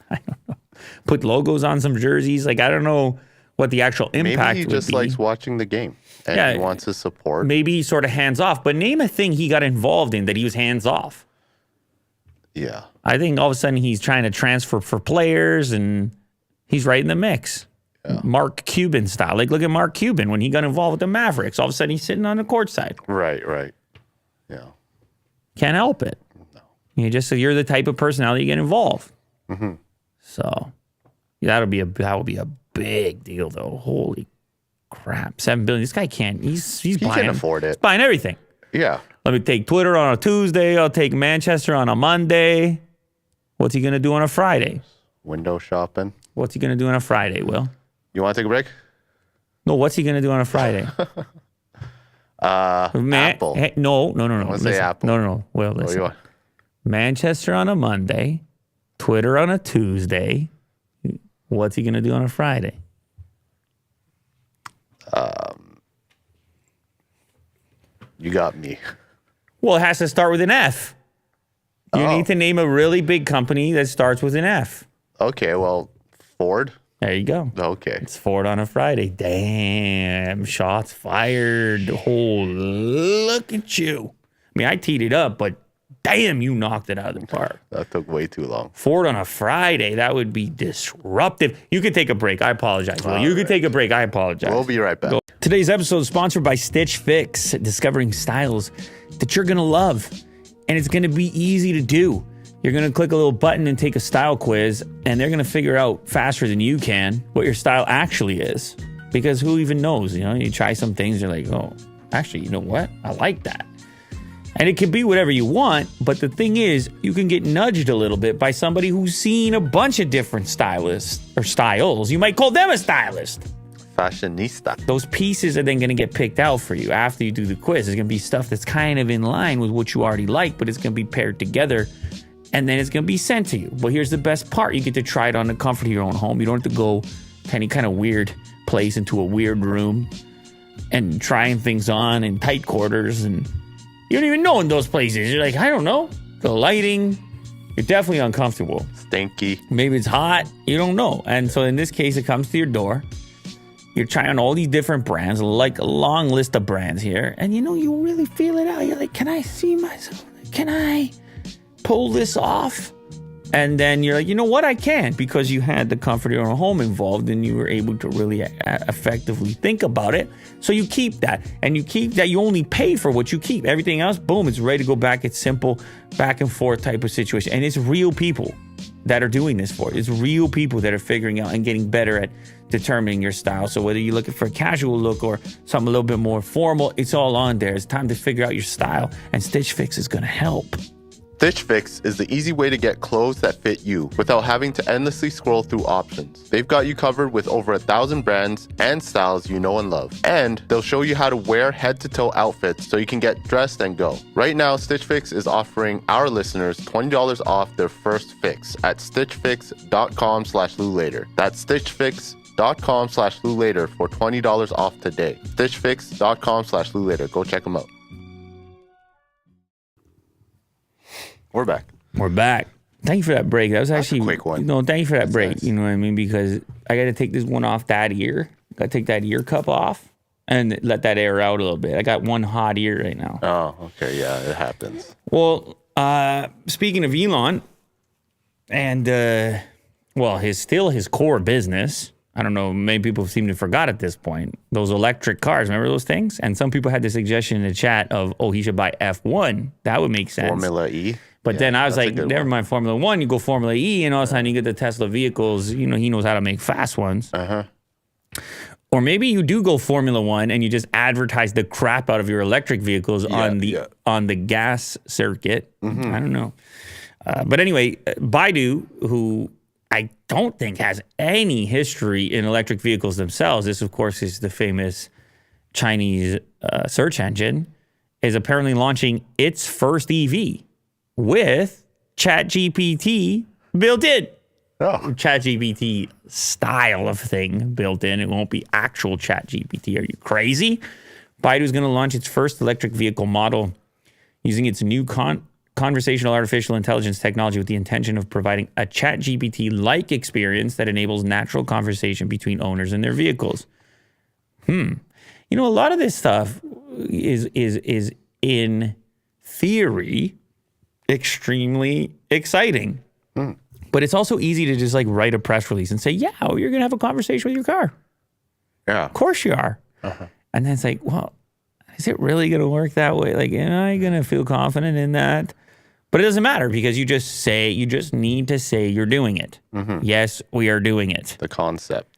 don't know. Put logos on some jerseys. Like, I don't know what the actual impact would be. Maybe he just likes watching the game and he wants his support. Maybe he's sort of hands off, but name a thing he got involved in that he was hands off. Yeah. I think all of a sudden he's trying to transfer for players and he's right in the mix. Yeah. Mark Cuban style. Like, look at Mark Cuban when he got involved with the Mavericks. All of a sudden he's sitting on the court side. Right. Yeah. Can't help it. No. You're the type of personality you get involved. Mm-hmm. So that would be a big deal, though. Holy crap. $7 billion. This guy can't. He can afford it. He's buying everything. Yeah. Let me take Twitter on a Tuesday. I'll take Manchester on a Monday. What's he going to do on a Friday? Window shopping. What's he going to do on a Friday, Will? You want to take a break? No, what's he going to do on a Friday? Apple. Hey, no. Let's say Apple. No. Well, listen. Manchester on a Monday. Twitter on a Tuesday. What's he going to do on a Friday? You got me. Well, it has to start with an F. You need to name a really big company that starts with an F. Okay, well, Ford. There you go. Okay. It's Ford on a Friday. Damn, shots fired. Oh, look at you. I mean, I teed it up, but damn, you knocked it out of the park. That took way too long. Ford on a Friday, that would be disruptive. You could take a break. I apologize. Will. You could take a break. I apologize. We'll be right back. Today's episode is sponsored by Stitch Fix, discovering styles that you're going to love. And it's going to be easy to do. You're going to click a little button and take a style quiz, and they're going to figure out faster than you can what your style actually is. Because who even knows? You know, you try some things, you're like, oh, actually, you know what? I like that. And it can be whatever you want, but the thing is, you can get nudged a little bit by somebody who's seen a bunch of different stylists or styles. You might call them a stylist. Fashionista. Those pieces are then going to get picked out for you after you do the quiz. It's going to be stuff that's kind of in line with what you already like, but it's going to be paired together, and then it's going to be sent to you. But here's the best part. You get to try it on the comfort of your own home. You don't have to go to any kind of weird place into a weird room and trying things on in tight quarters, and you don't even know in those places. You're like, I don't know. The lighting, you're definitely uncomfortable. Stinky. Maybe it's hot. You don't know. And so in this case, it comes to your door. You're trying all these different brands, like a long list of brands here. And you really feel it out. You're like, can I see myself? Can I pull this off? And then you're like, you know what? I can, because you had the comfort of your own home involved and you were able to really effectively think about it. So you keep that, and you keep that. You only pay for what you keep. Everything else, boom, it's ready to go back. It's simple, back and forth type of situation. And it's real people that are doing this for you. It's real people that are figuring out and getting better at determining your style. So whether you're looking for a casual look or something a little bit more formal, it's all on there. It's time to figure out your style, and Stitch Fix is going to help. Stitch Fix is the easy way to get clothes that fit you without having to endlessly scroll through options. They've got you covered with over 1,000 brands and styles you know and love. And they'll show you how to wear head-to-toe outfits so you can get dressed and go. Right now, Stitch Fix is offering our listeners $20 off their first fix at stitchfix.com/LouLater. That's stitchfix.com/LouLater for $20 off today. stitchfix.com/LouLater. Go check them out. We're back. We're back. Thank you for that break. That was actually a quick one. No, thank you for that break. Nice. You know what I mean? Because I got to take this one off that ear. Got to take that ear cup off and let that air out a little bit. I got one hot ear right now. Oh, okay. Yeah, it happens. Well, speaking of Elon and, his core business. I don't know. Many people seem to forgot at this point. Those electric cars. Remember those things? And some people had the suggestion in the chat of, he should buy F1. That would make sense. Formula E. But then I was like, never one. mind Formula 1, you go Formula E, and all of a sudden you get the Tesla vehicles. He knows how to make fast ones. Uh-huh. Or maybe you do go Formula 1 and you just advertise the crap out of your electric vehicles on the gas circuit. Mm-hmm. I don't know. But anyway, Baidu, who I don't think has any history in electric vehicles themselves, this, of course, is the famous Chinese search engine, is apparently launching its first EV with ChatGPT built in. Oh. ChatGPT style of thing built in. It won't be actual ChatGPT. Are you crazy? Baidu's going to launch its first electric vehicle model using its new conversational artificial intelligence technology with the intention of providing a ChatGPT-like experience that enables natural conversation between owners and their vehicles. A lot of this stuff is in theory extremely exciting. But it's also easy to just write a press release and say, you're going to have a conversation with your car. Yeah. Of course you are. Uh-huh. And then it's like, well, is it really going to work that way? Am I going to feel confident in that? But it doesn't matter, because you just need to say you're doing it. Mm-hmm. Yes, we are doing it. The concept.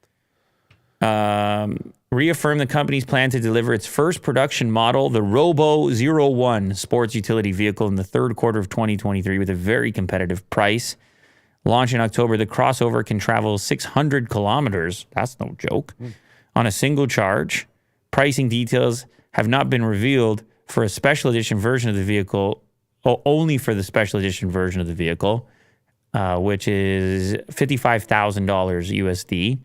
Reaffirm the company's plan to deliver its first production model, the Robo 01 sports utility vehicle, in the third quarter of 2023 with a very competitive price. Launched in October, the crossover can travel 600 kilometers. That's no joke. On a single charge. Pricing details have not been revealed for a special edition version of the vehicle, only for the special edition version of the vehicle, which is $55,000 USD.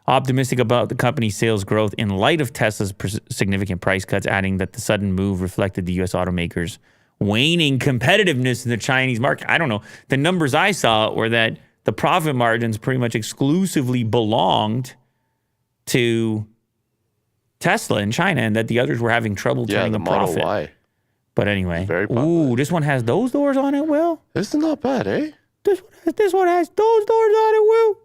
Optimistic about the company's sales growth in light of Tesla's significant price cuts, adding that the sudden move reflected the U.S. automakers' waning competitiveness in the Chinese market. I don't know. The numbers I saw were that the profit margins pretty much exclusively belonged to Tesla in China, and that the others were having trouble turning the a Model profit. Y. But anyway, Very popular. this one has those doors on it, Will. This is not bad, eh? This one has those doors on it, Will.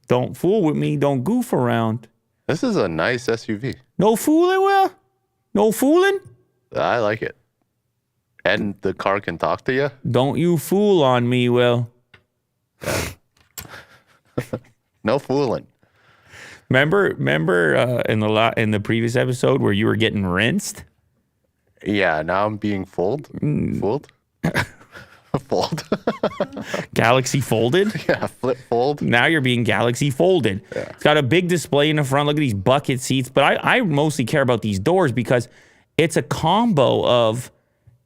Don't fool with me. Don't goof around. This is a nice SUV. No fooling, Will. No fooling. I like it. And the car can talk to you. Don't you fool on me, Will. No fooling. Remember in the previous episode where you were getting rinsed? Yeah, now I'm being fooled. Fooled? Fold. Galaxy folded? Yeah, flip fold. Now you're being Galaxy folded. Yeah. It's got a big display in the front. Look at these bucket seats. But I mostly care about these doors because it's a combo of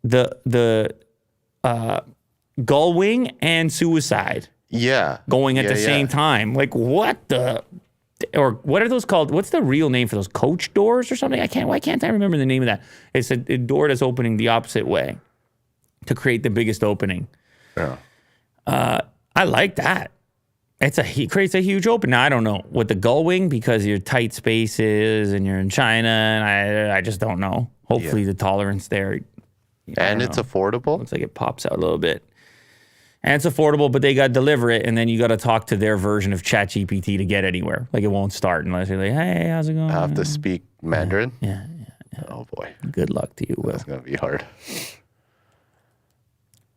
the gull wing and suicide. Yeah. Going at the same time. Like, what the... Or what are those called? What's the real name for those? Coach doors or something? Why can't I remember the name of that? It's a door that's opening the opposite way to create the biggest opening. Yeah. I like that. It creates a huge opening. Now, I don't know with the gull wing because you're tight spaces and you're in China, and I just don't know. Hopefully the tolerance there. And it's affordable. Looks like it pops out a little bit. And it's affordable, but they got to deliver it, and then you got to talk to their version of ChatGPT to get anywhere. Like, it won't start unless you're like, hey, how's it going? I have to speak Mandarin? Yeah. Oh, boy. Good luck to you, Will. That's going to be hard.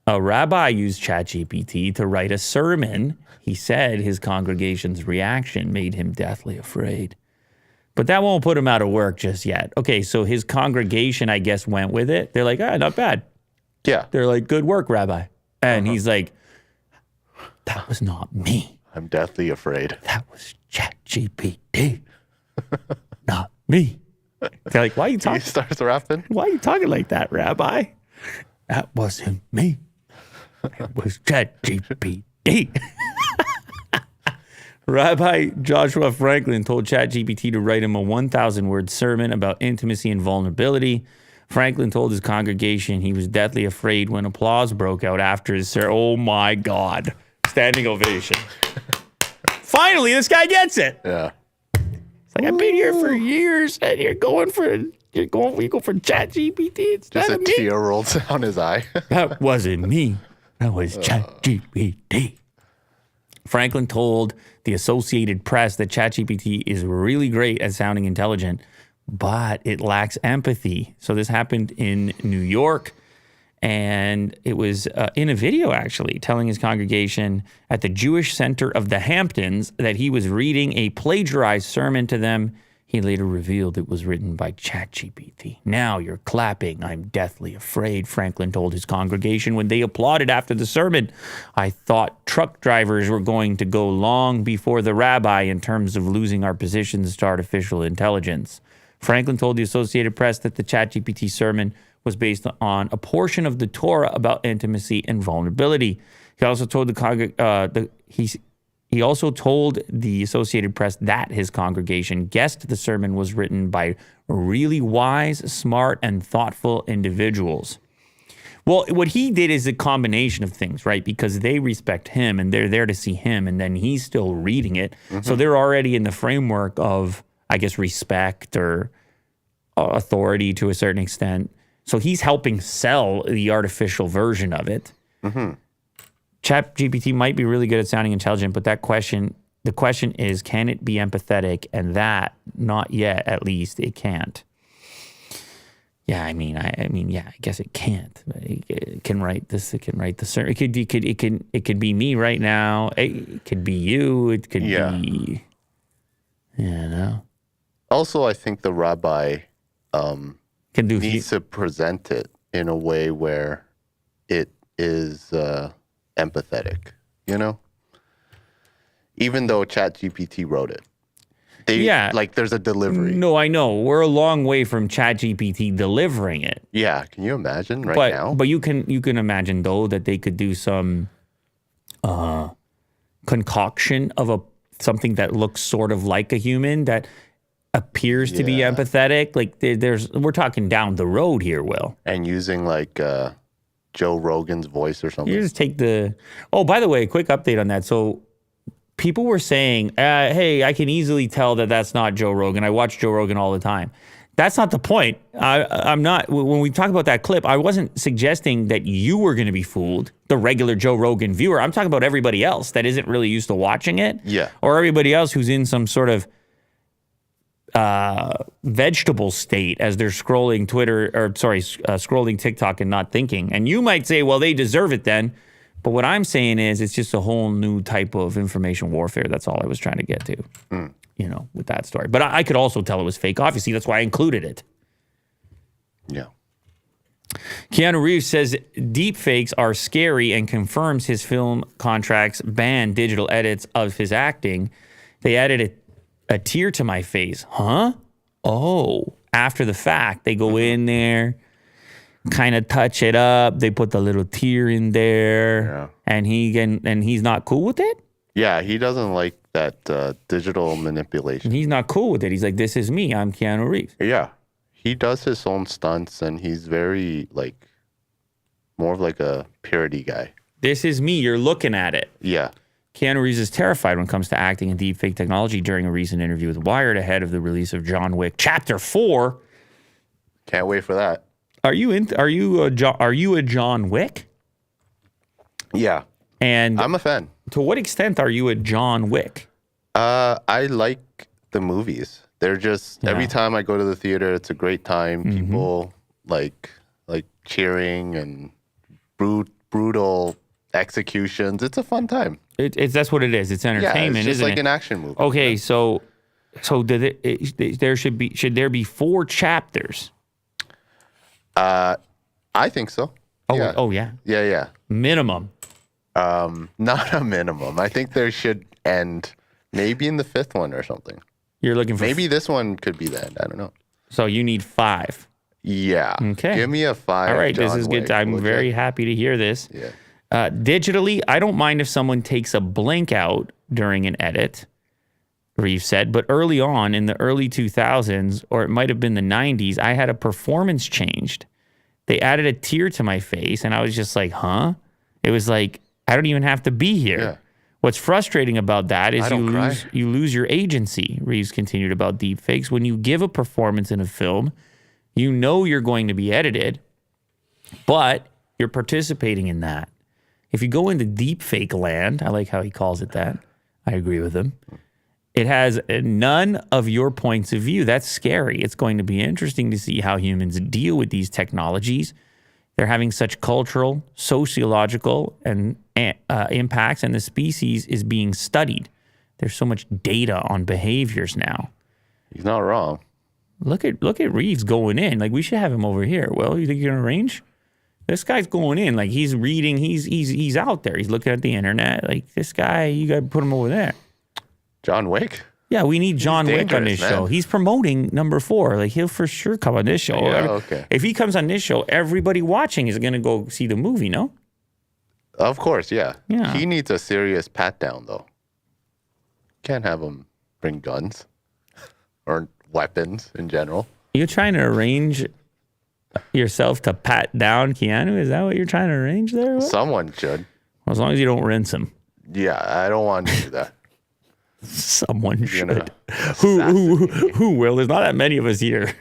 A rabbi used ChatGPT to write a sermon. He said his congregation's reaction made him deathly afraid. But that won't put him out of work just yet. Okay, so his congregation, I guess, went with it. They're like, not bad. Yeah. They're like, good work, Rabbi. And he's like, that was not me. I'm deathly afraid. That was ChatGPT. Not me. They're like, why are you talking? He starts rapping. Why are you talking like that, Rabbi? That wasn't me. It was ChatGPT. Rabbi Joshua Franklin told ChatGPT to write him a 1,000-word sermon about intimacy and vulnerability. Franklin told his congregation he was deathly afraid when applause broke out after his sermon. Oh, my God. Standing ovation. Finally, this guy gets it. Yeah. It's like, I've been here for years, and you go for ChatGPT. It's Just not a me. tear rolls down his eye. That wasn't me. That was ChatGPT. Franklin told the Associated Press that ChatGPT is really great at sounding intelligent, but it lacks empathy. So this happened in New York, and it was in a video, actually, telling his congregation at the Jewish Center of the Hamptons that he was reading a plagiarized sermon to them. He later revealed it was written by ChatGPT. Now you're clapping. I'm deathly afraid, Franklin told his congregation when they applauded after the sermon. I thought truck drivers were going to go long before the rabbi in terms of losing our positions to artificial intelligence. Franklin told the Associated Press that the ChatGPT sermon was based on a portion of the Torah about intimacy and vulnerability. He also told He also told the Associated Press that his congregation guessed the sermon was written by really wise, smart, and thoughtful individuals. Well, what he did is a combination of things, right? Because they respect him and they're there to see him, and then he's still reading it. Mm-hmm. So they're already in the framework of, I guess, respect or authority to a certain extent. So he's helping sell the artificial version of it. Mm-hmm. ChatGPT might be really good at sounding intelligent, but the question is, can it be empathetic? And that, not yet, at least, it can't. Yeah, I guess it can't. It can write this. It can write the. It could be me right now. It could be you. It could be. Also, I think the rabbi needs to present it in a way where it is empathetic, even though ChatGPT wrote it. There's a delivery. No, I know. We're a long way from ChatGPT delivering it. Yeah, can you imagine now? But you can imagine, though, that they could do some concoction of something that looks sort of like a human that appears to be empathetic. Like we're talking down the road here, Will. And using Joe Rogan's voice or something. You just take the. Oh, by the way, quick update on that. So people were saying, "Hey, I can easily tell that that's not Joe Rogan. I watch Joe Rogan all the time." That's not the point. I'm not. When we talk about that clip, I wasn't suggesting that you were going to be fooled, the regular Joe Rogan viewer. I'm talking about everybody else that isn't really used to watching it. Yeah. Or everybody else who's in some sort of vegetable state as they're scrolling scrolling TikTok and not thinking. And you might say, well, they deserve it then. But what I'm saying is it's just a whole new type of information warfare. That's all I was trying to get to, with that story. But I could also tell it was fake. Obviously, that's why I included it. Yeah. Keanu Reeves says deep fakes are scary and confirms his film contracts ban digital edits of his acting. They added a tear to my face. Huh? Oh, after the fact, they go in there, kind of touch it up. They put the little tear in there, and he's not cool with it. Yeah, he doesn't like that digital manipulation. He's not cool with it. He's like, "This is me. I'm Keanu Reeves." Yeah, he does his own stunts, and he's very more of like a purity guy. This is me. You're looking at it. Yeah. Keanu Reeves is terrified when it comes to acting and deepfake technology during a recent interview with Wired ahead of the release of John Wick Chapter 4. Can't wait for that. Are you a John Wick? Yeah. And I'm a fan. To what extent are you a John Wick? I like the movies. They're just every time I go to the theater, it's a great time. People like cheering and brutal executions. It's a fun time. That's what it is. It's entertainment, it's just isn't like it? an action movie. Okay, so should there be 4 chapters? I think so. Oh, yeah. Oh yeah. Yeah. Minimum. Not a minimum. I think there should end maybe in the 5th one or something. You're looking for maybe this one could be the end. I don't know. So you need 5. Yeah. Okay. Give me a 5. All right, John this is Wick, good. I'm very happy to hear this. Yeah. Digitally, I don't mind if someone takes a blink out during an edit, Reeves said, but early on in the early 2000s, or it might have been the 90s, I had a performance changed. They added a tear to my face, and I was just like, huh? It was like, I don't even have to be here. Yeah. What's frustrating about that is cry. you lose your agency, Reeves continued about deepfakes. When you give a performance in a film, you know you're going to be edited, but you're participating in that. If you go into deepfake land, I like how he calls it that. I agree with him. It has none of your points of view. That's scary. It's going to be interesting to see how humans deal with these technologies. They're having such cultural, sociological, and impacts, and the species is being studied. There's so much data on behaviors now. He's not wrong. Look at Reeves going in. Like, we should have him over here. Well, you think you're gonna arrange? This guy's going in. Like, he's reading. He's out there. He's looking at the internet. Like, this guy, you got to put him over there. John Wick? Yeah, we need John Wick on this dangerous, show. man. He's promoting number 4. Like, he'll for sure come on this show. Yeah, okay. If he comes on this show, everybody watching is going to go see the movie, no? Of course, yeah. Yeah. He needs a serious pat down, though. Can't have him bring guns or weapons in general. You're trying to arrange yourself to pat down Keanu? Is that what you're trying to arrange there? Will? Someone should. As long as you don't rinse him. Yeah, I don't want to do that. Someone should. know, Who will? There's not that many of us here.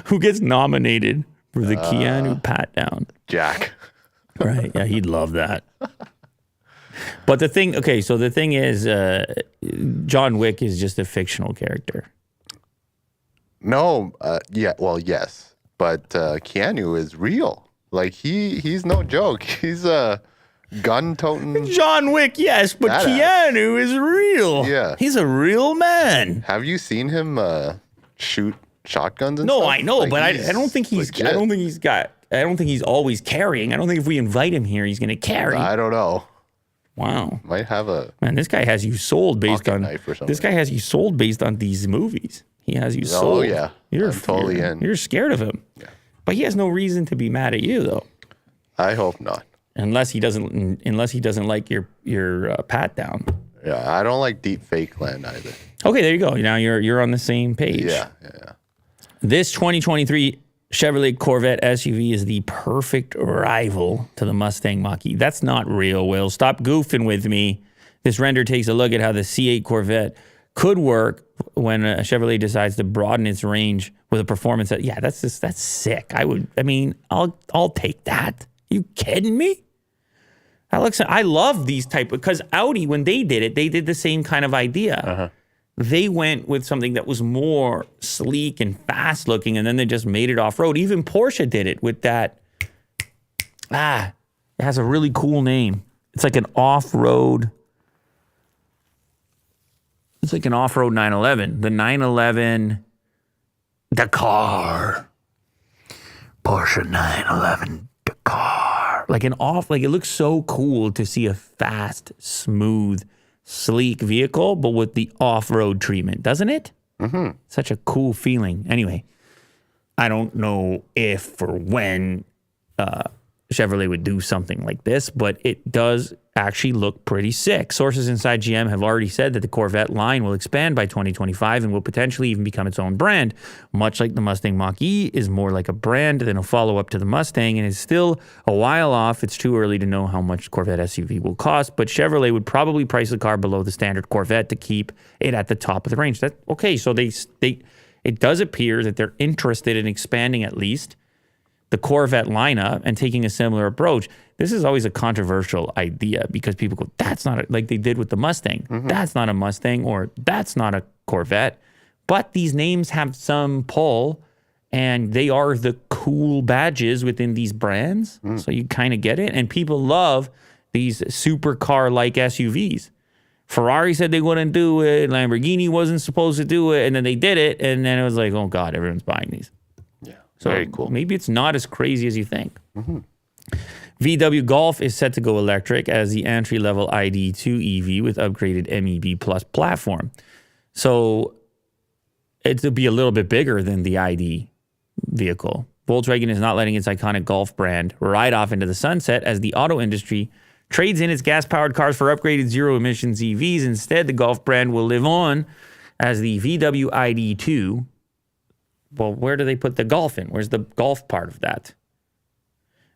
Who gets nominated for the Keanu pat down? Jack. Right. Yeah, he'd love that. But the thing is, John Wick is just a fictional character. No, yes. But Keanu is real. Like, he's no joke. He's a gun-toting. John Wick, yes, but Badass. Keanu is real. Yeah. He's a real man. Have you seen him shoot shotguns and No, stuff? I know, Like, but I don't think he's. legit. I don't think he's always carrying. I don't think if we invite him here, he's going to carry. I don't know. Wow, Might have a man, this guy has you sold based pocket on knife or something. this guy has you sold based on these movies. He has you sold. Oh yeah, I'm totally in. You're scared of him. Yeah. But he has no reason to be mad at you though, I hope not. unless he doesn't like your pat down. Yeah, I don't like deep fake land either. Okay, there you go. Now you're on the same page. Yeah. This 2023 Chevrolet Corvette SUV is the perfect rival to the Mustang Mach-E. That's not real, Will. Stop goofing with me. This render takes a look at how the C8 Corvette could work when a Chevrolet decides to broaden its range with a performance that, that's sick. I'll take that. You kidding me? I love these type, because Audi, when they did it, they did the same kind of idea. Uh-huh. They went with something that was more sleek and fast looking, and then they just made it off-road. Even Porsche did it with that. It has a really cool name. It's like an off-road. It's like an off-road 911. The 911 Dakar. Porsche 911 Dakar. Like it looks so cool to see a fast, smooth, sleek vehicle, but with the off-road treatment, doesn't it? Mm-hmm. Such a cool feeling. Anyway, I don't know if or when Chevrolet would do something like this, but it does actually look pretty sick. Sources inside GM have already said that the Corvette line will expand by 2025 and will potentially even become its own brand. Much like the Mustang Mach-E is more like a brand than a follow-up to the Mustang and is still a while off. It's too early to know how much Corvette SUV will cost, but Chevrolet would probably price the car below the standard Corvette to keep it at the top of the range. So it does appear that they're interested in expanding at least the Corvette lineup and taking a similar approach. This is always a controversial idea because people go, that's not like they did with the Mustang. Mm-hmm. That's not a Mustang, or that's not a Corvette. But these names have some pull, and they are the cool badges within these brands. So you kind of get it. And people love these supercar-like SUVs. Ferrari said they wouldn't do it. Lamborghini wasn't supposed to do it. And then they did it. And then it was like, oh, God, everyone's buying these. So very cool. Maybe it's not as crazy as you think. Mm-hmm. VW Golf is set to go electric as the entry-level ID2 EV with upgraded MEB Plus platform. So it'll be a little bit bigger than the ID vehicle. Volkswagen is not letting its iconic Golf brand ride off into the sunset as the auto industry trades in its gas-powered cars for upgraded zero-emissions EVs. Instead, the Golf brand will live on as the VW ID2. Well, where do they put the Golf in? Where's the Golf part of that?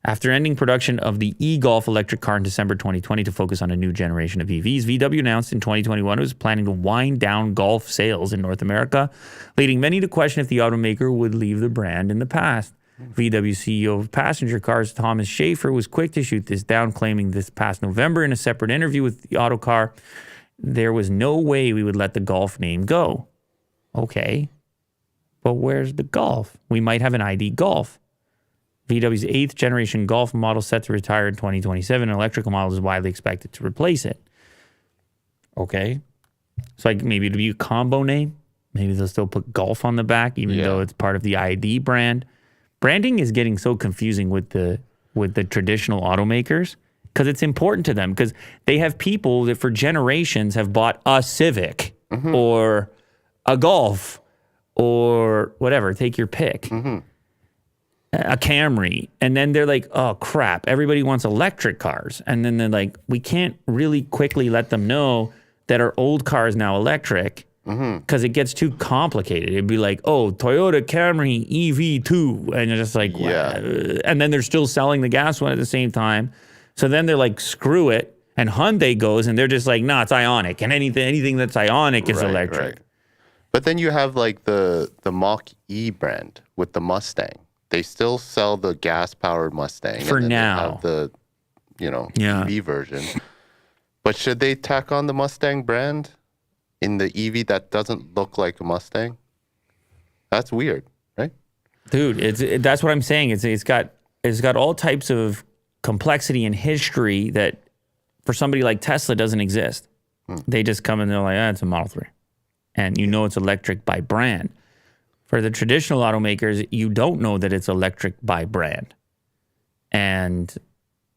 After ending production of the e-Golf electric car in December 2020 to focus on a new generation of EVs, VW announced in 2021 it was planning to wind down Golf sales in North America, leading many to question if the automaker would leave the brand in the past. VW CEO of passenger cars, Thomas Schaefer, was quick to shoot this down, claiming this past November in a separate interview with the Autocar, there was no way we would let the Golf name go. Okay. But where's the Golf? We might have an ID Golf. VW's 8th generation Golf model set to retire in 2027. An electrical model is widely expected to replace it. Okay. So maybe it'll be a combo name. Maybe they'll still put Golf on the back, even though it's part of the ID brand. Branding is getting so confusing with the traditional automakers because it's important to them, because they have people that for generations have bought a Civic or a Golf or whatever, take your pick, a Camry. And then they're like, oh, crap, everybody wants electric cars. And then they're like, we can't really quickly let them know that our old car is now electric because it gets too complicated. It'd be like, oh, Toyota Camry EV2. And you're just like, and then they're still selling the gas one at the same time. So then they're like, screw it. And Hyundai goes and they're just like, no, it's Ioniq. And anything that's Ioniq is electric. Right. But then you have like the Mach-E brand with the Mustang. They still sell the gas-powered Mustang. For and then now. They have the, EV version. But should they tack on the Mustang brand in the EV that doesn't look like a Mustang? That's weird, right? Dude, that's what I'm saying. It's got all types of complexity and history that for somebody like Tesla doesn't exist. They just come and they're like, it's a Model 3. And it's electric by brand. For the traditional automakers, you don't know that it's electric by brand. And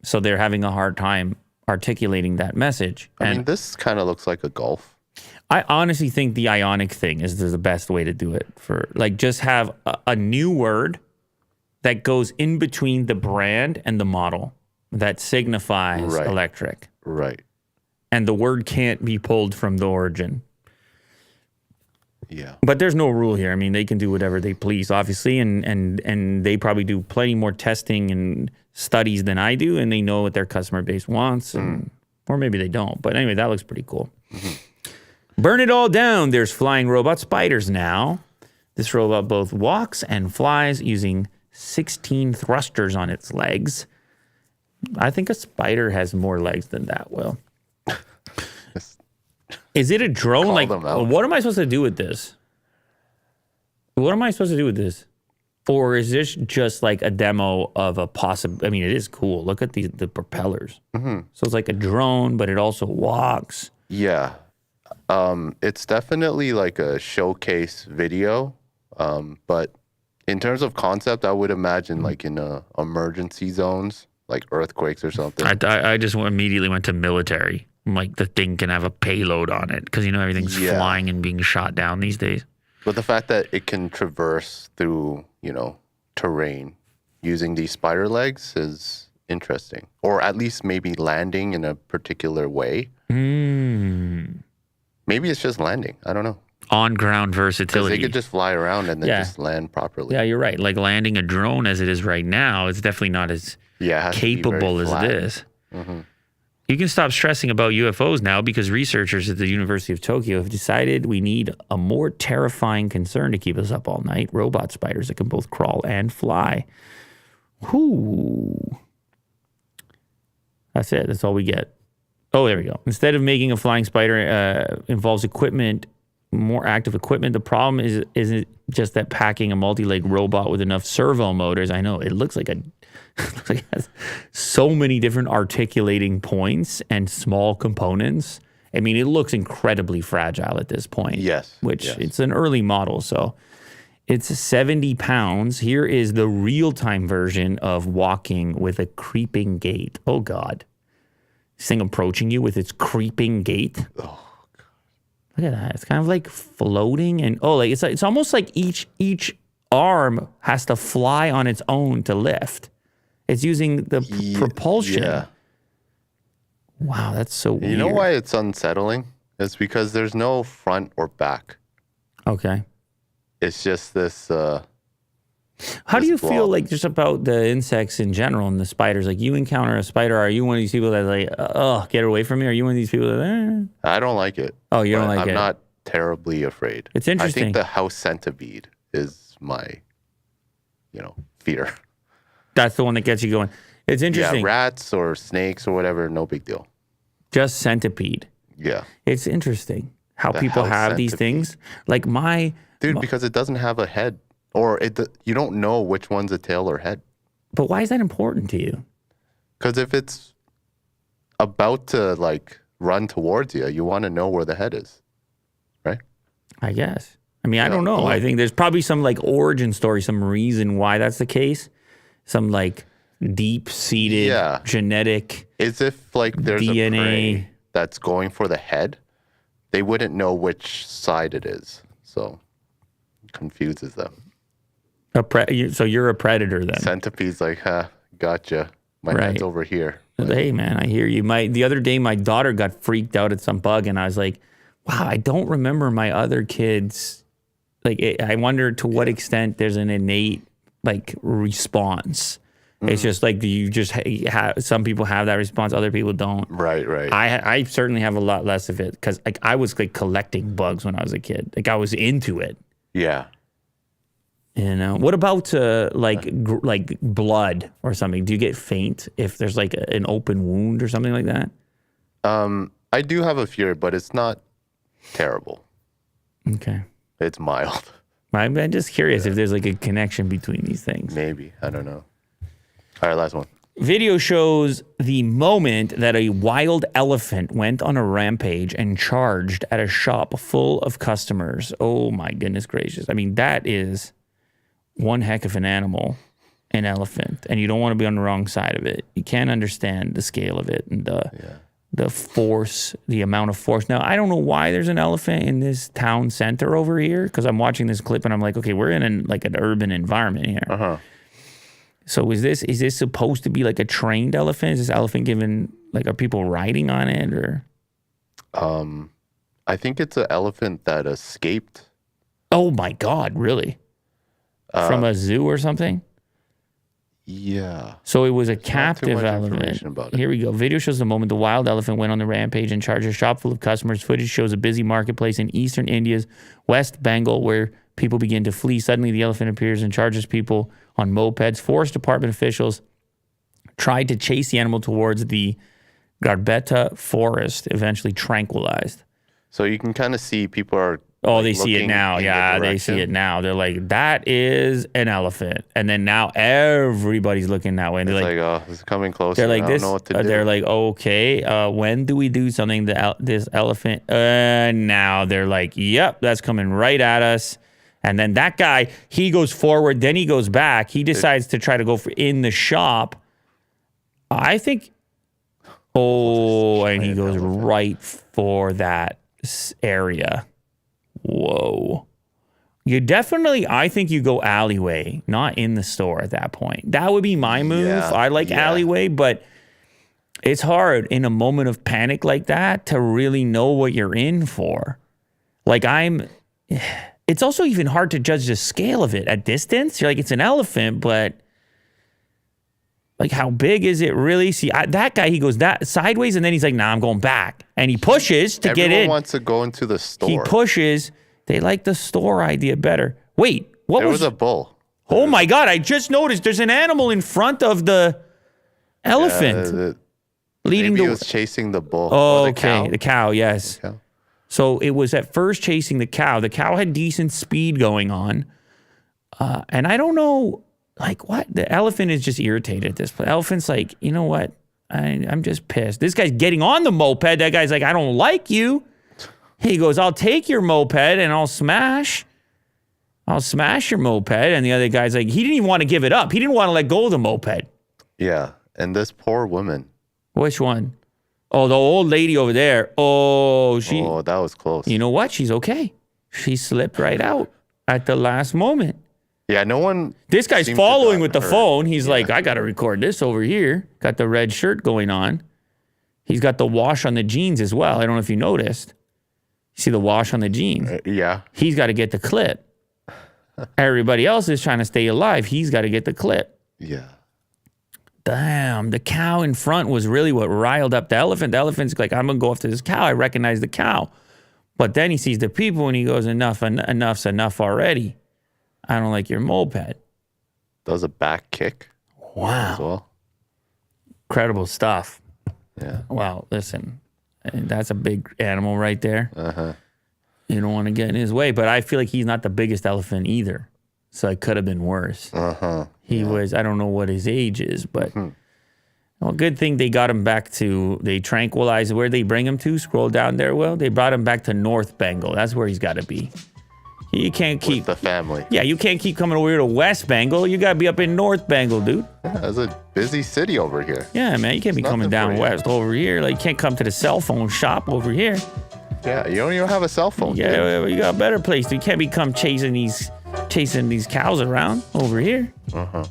so they're having a hard time articulating that message. I mean, this kind of looks like a Golf. I honestly think the Ioniq thing is the best way to do it. For like, just have a new word that goes in between the brand and the model that signifies electric. Right. And the word can't be pulled from the origin. Yeah. But there's no rule here. I mean, they can do whatever they please, obviously, and they probably do plenty more testing and studies than I do, and they know what their customer base wants, or maybe they don't. But anyway, that looks pretty cool. Burn it all down. There's flying robot spiders now. This robot both walks and flies using 16 thrusters on its legs. I think a spider has more legs than that, Will. Is it a drone? Call Like, them out. what am I supposed to do with this? What am I supposed to do with this? Or is this just like a demo of a possible? I mean, it is cool. Look at the propellers. So it's like a drone, but it also walks. Yeah. It's definitely like a showcase video. But in terms of concept, I would imagine like in emergency zones, like earthquakes or something. I just immediately went to military. Like the thing can have a payload on it because, you know, everything's flying and being shot down these days. But the fact that it can traverse through, you know, terrain using these spider legs is interesting. Or at least maybe landing in a particular way. Maybe it's just landing. I don't know. On-ground Because versatility. they could just fly around and then just land properly. Yeah, you're right. Like landing a drone as it is right now, it's definitely not as It has to be very capable as flat. this. You can stop stressing about UFOs now because researchers at the University of Tokyo have decided we need a more terrifying concern to keep us up all night. Robot spiders that can both crawl and fly. Whoo. That's it. That's all we get. Oh, there we go. Instead of making a flying spider involves equipment, more active equipment, the problem isn't just that packing a multi-leg robot with enough servo motors. I know it looks like it has so many different articulating points and small components. I mean, it looks incredibly fragile at this point. Yes. Which yes. it's an early model, so it's 70 pounds. Here is the real-time version of walking with a creeping gait. Oh, God. This thing approaching you with its creeping gait. Oh, Look at that. It's kind of like floating and like it's almost like each arm has to fly on its own to lift. It's using the propulsion. Yeah. Wow, that's so weird. You know why it's unsettling? It's because there's no front or back. Okay. It's just this. How do you blob. feel like just about the insects in general and the spiders? Like you encounter a spider, are you one of these people that's like, oh, get away from me? Are you one of these people that, I don't like it. Oh, you don't but like it? I'm not terribly afraid. It's interesting. I think the house centipede is my, fear. That's the one that gets you going. It's interesting. Yeah, rats or snakes or whatever, no big deal. Just centipede. Yeah. It's interesting how The people house have these centipede. things. Like Dude, because it doesn't have a head. Or you don't know which one's a tail or head. But why is that important to you? Because if it's about to, run towards you, you want to know where the head is. Right? I guess. I mean, I don't know. I think there's probably some origin story, some reason why that's the case. Some deep-seated genetic It's if there's DNA. a prey that's going for the head, they wouldn't know which side it is. So it confuses them. So you're a predator then. Centipede's gotcha. My head's over here. Hey man, I hear you. The other day my daughter got freaked out at some bug and I was like, wow, I don't remember my other kids. I wonder to what extent there's an innate response. It's just you just have, some people have that response, other people don't. Right. I certainly have a lot less of it because I was collecting bugs when I was a kid. I was into it. Yeah. What about blood or something? Do you get faint if there's an open wound or something like that? I do have a fear, but it's not terrible. Okay. It's mild. I'm just curious if there's a connection between these things. Maybe. I don't know. All right, last one. Video shows the moment that a wild elephant went on a rampage and charged at a shop full of customers. Oh my goodness gracious. I mean, that is one heck of an animal, an elephant, and you don't want to be on the wrong side of it. You can't understand the scale of it and the force, the amount of force. Now, I don't know why there's an elephant in this town center over here because I'm watching this clip and I'm like, okay, we're in an urban environment here. Uh-huh. So is this supposed to be a trained elephant? Is this elephant given are people riding on it or? I think it's an elephant that escaped Oh my God, really? From a zoo or something? Yeah. So it was a Not too captive much elephant. information about it. Here we go. Video shows the moment the wild elephant went on the rampage and charged a shop full of customers. Footage shows a busy marketplace in eastern India's West Bengal where people begin to flee. Suddenly, the elephant appears and charges people on mopeds. Forest department officials tried to chase the animal towards the Garbetta forest, eventually tranquilized. So you can kind of see people are. Oh, like, they see it looking now. in the Yeah, they see direction. it now. They're like, that is an elephant. And then now everybody's looking that way. And It's they're like, like, oh, it's coming closer. they're like I this. don't know what to do. They're like, okay, when do we do something to this elephant? Now they're like, yep, that's coming right at us. And then that guy, he goes forward, then he goes back. He decides to try to go for in the shop. I think, and he goes right for that area. Whoa. You definitely, I think you go alleyway, not in the store at that point. That would be my move. Yeah, I like alleyway, but it's hard in a moment of panic like that to really know what you're in for. Like it's also even hard to judge the scale of it at distance. You're like, it's an elephant, but like, how big is it really? See, that guy, he goes that sideways, and then he's like, nah, I'm going back. And he pushes to get in. Everyone wants to go into the store. He pushes. They like the store idea better. Wait, what There was was a bull. Oh my God, I just noticed there's an animal in front of the elephant leading Maybe the... it was chasing the bull. Oh, or the okay. cow. The cow, yes. Cow. So it was at first chasing the cow. The cow had decent speed going on. And I don't know, like, what? The elephant is just irritated at this point. Elephant's like, you know what? I'm just pissed. This guy's getting on the moped. That guy's like, I don't like you. He goes, I'll take your moped and I'll smash your moped. And the other guy's like, he didn't even want to give it up. He didn't want to let go of the moped. Yeah. And this poor woman. Which one? Oh, the old lady over there. Oh, that was close. You know what? She's okay. She slipped right out at the last moment. Yeah, no one. This guy's seemed to following got with the hurt. phone. He's like, I got to record this over here. Got the red shirt going on. He's got the wash on the jeans as well. I don't know if you noticed. You see the wash on the jeans? Yeah. He's got to get the clip. Everybody else is trying to stay alive. He's got to get the clip. Yeah. Damn, the cow in front was really what riled up the elephant. The elephant's like, I'm going to go after this cow. I recognize the cow. But then he sees the people and he goes, enough's enough already. I don't like your moped. Does a back kick. Wow. As well. Incredible stuff. Yeah. Wow, listen, that's a big animal right there. Uh-huh. You don't want to get in his way, but I feel like he's not the biggest elephant either. So it could have been worse. Uh-huh. He was, I don't know what his age is, but well, good thing they got him back to, they tranquilized, where they bring him to, scroll down there, Will. They brought him back to North Bengal. That's where he's got to be. You can't keep... With the family. Yeah, you can't keep coming over here to West Bengal. You got to be up in North Bengal, dude. Yeah, it's a busy city over here. Yeah, man, you can't be coming nothing down for you. west over here. Like, you can't come to the cell phone shop over here. Yeah, you don't even have a cell phone. dude. Yeah, you got a better place. You can't be chasing these cows around over here. Uh-huh.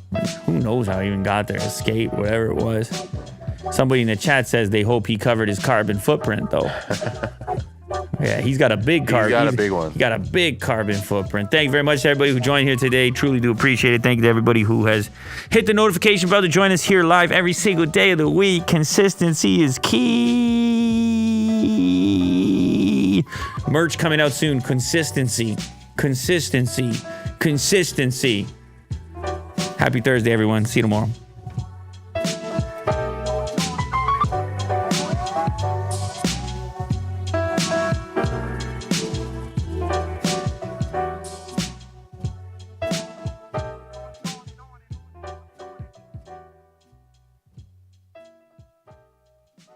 Who knows how he even got there? Escape, whatever it was. Somebody in the chat says they hope he covered his carbon footprint, though. Yeah, he's got a big carbon. He's got a big one. He got a big carbon footprint. Thank you very much to everybody who joined here today. Truly do appreciate it. Thank you to everybody who has hit the notification bell to join us here live every single day of the week. Consistency is key. Merch coming out soon. Consistency. Happy Thursday, everyone. See you tomorrow.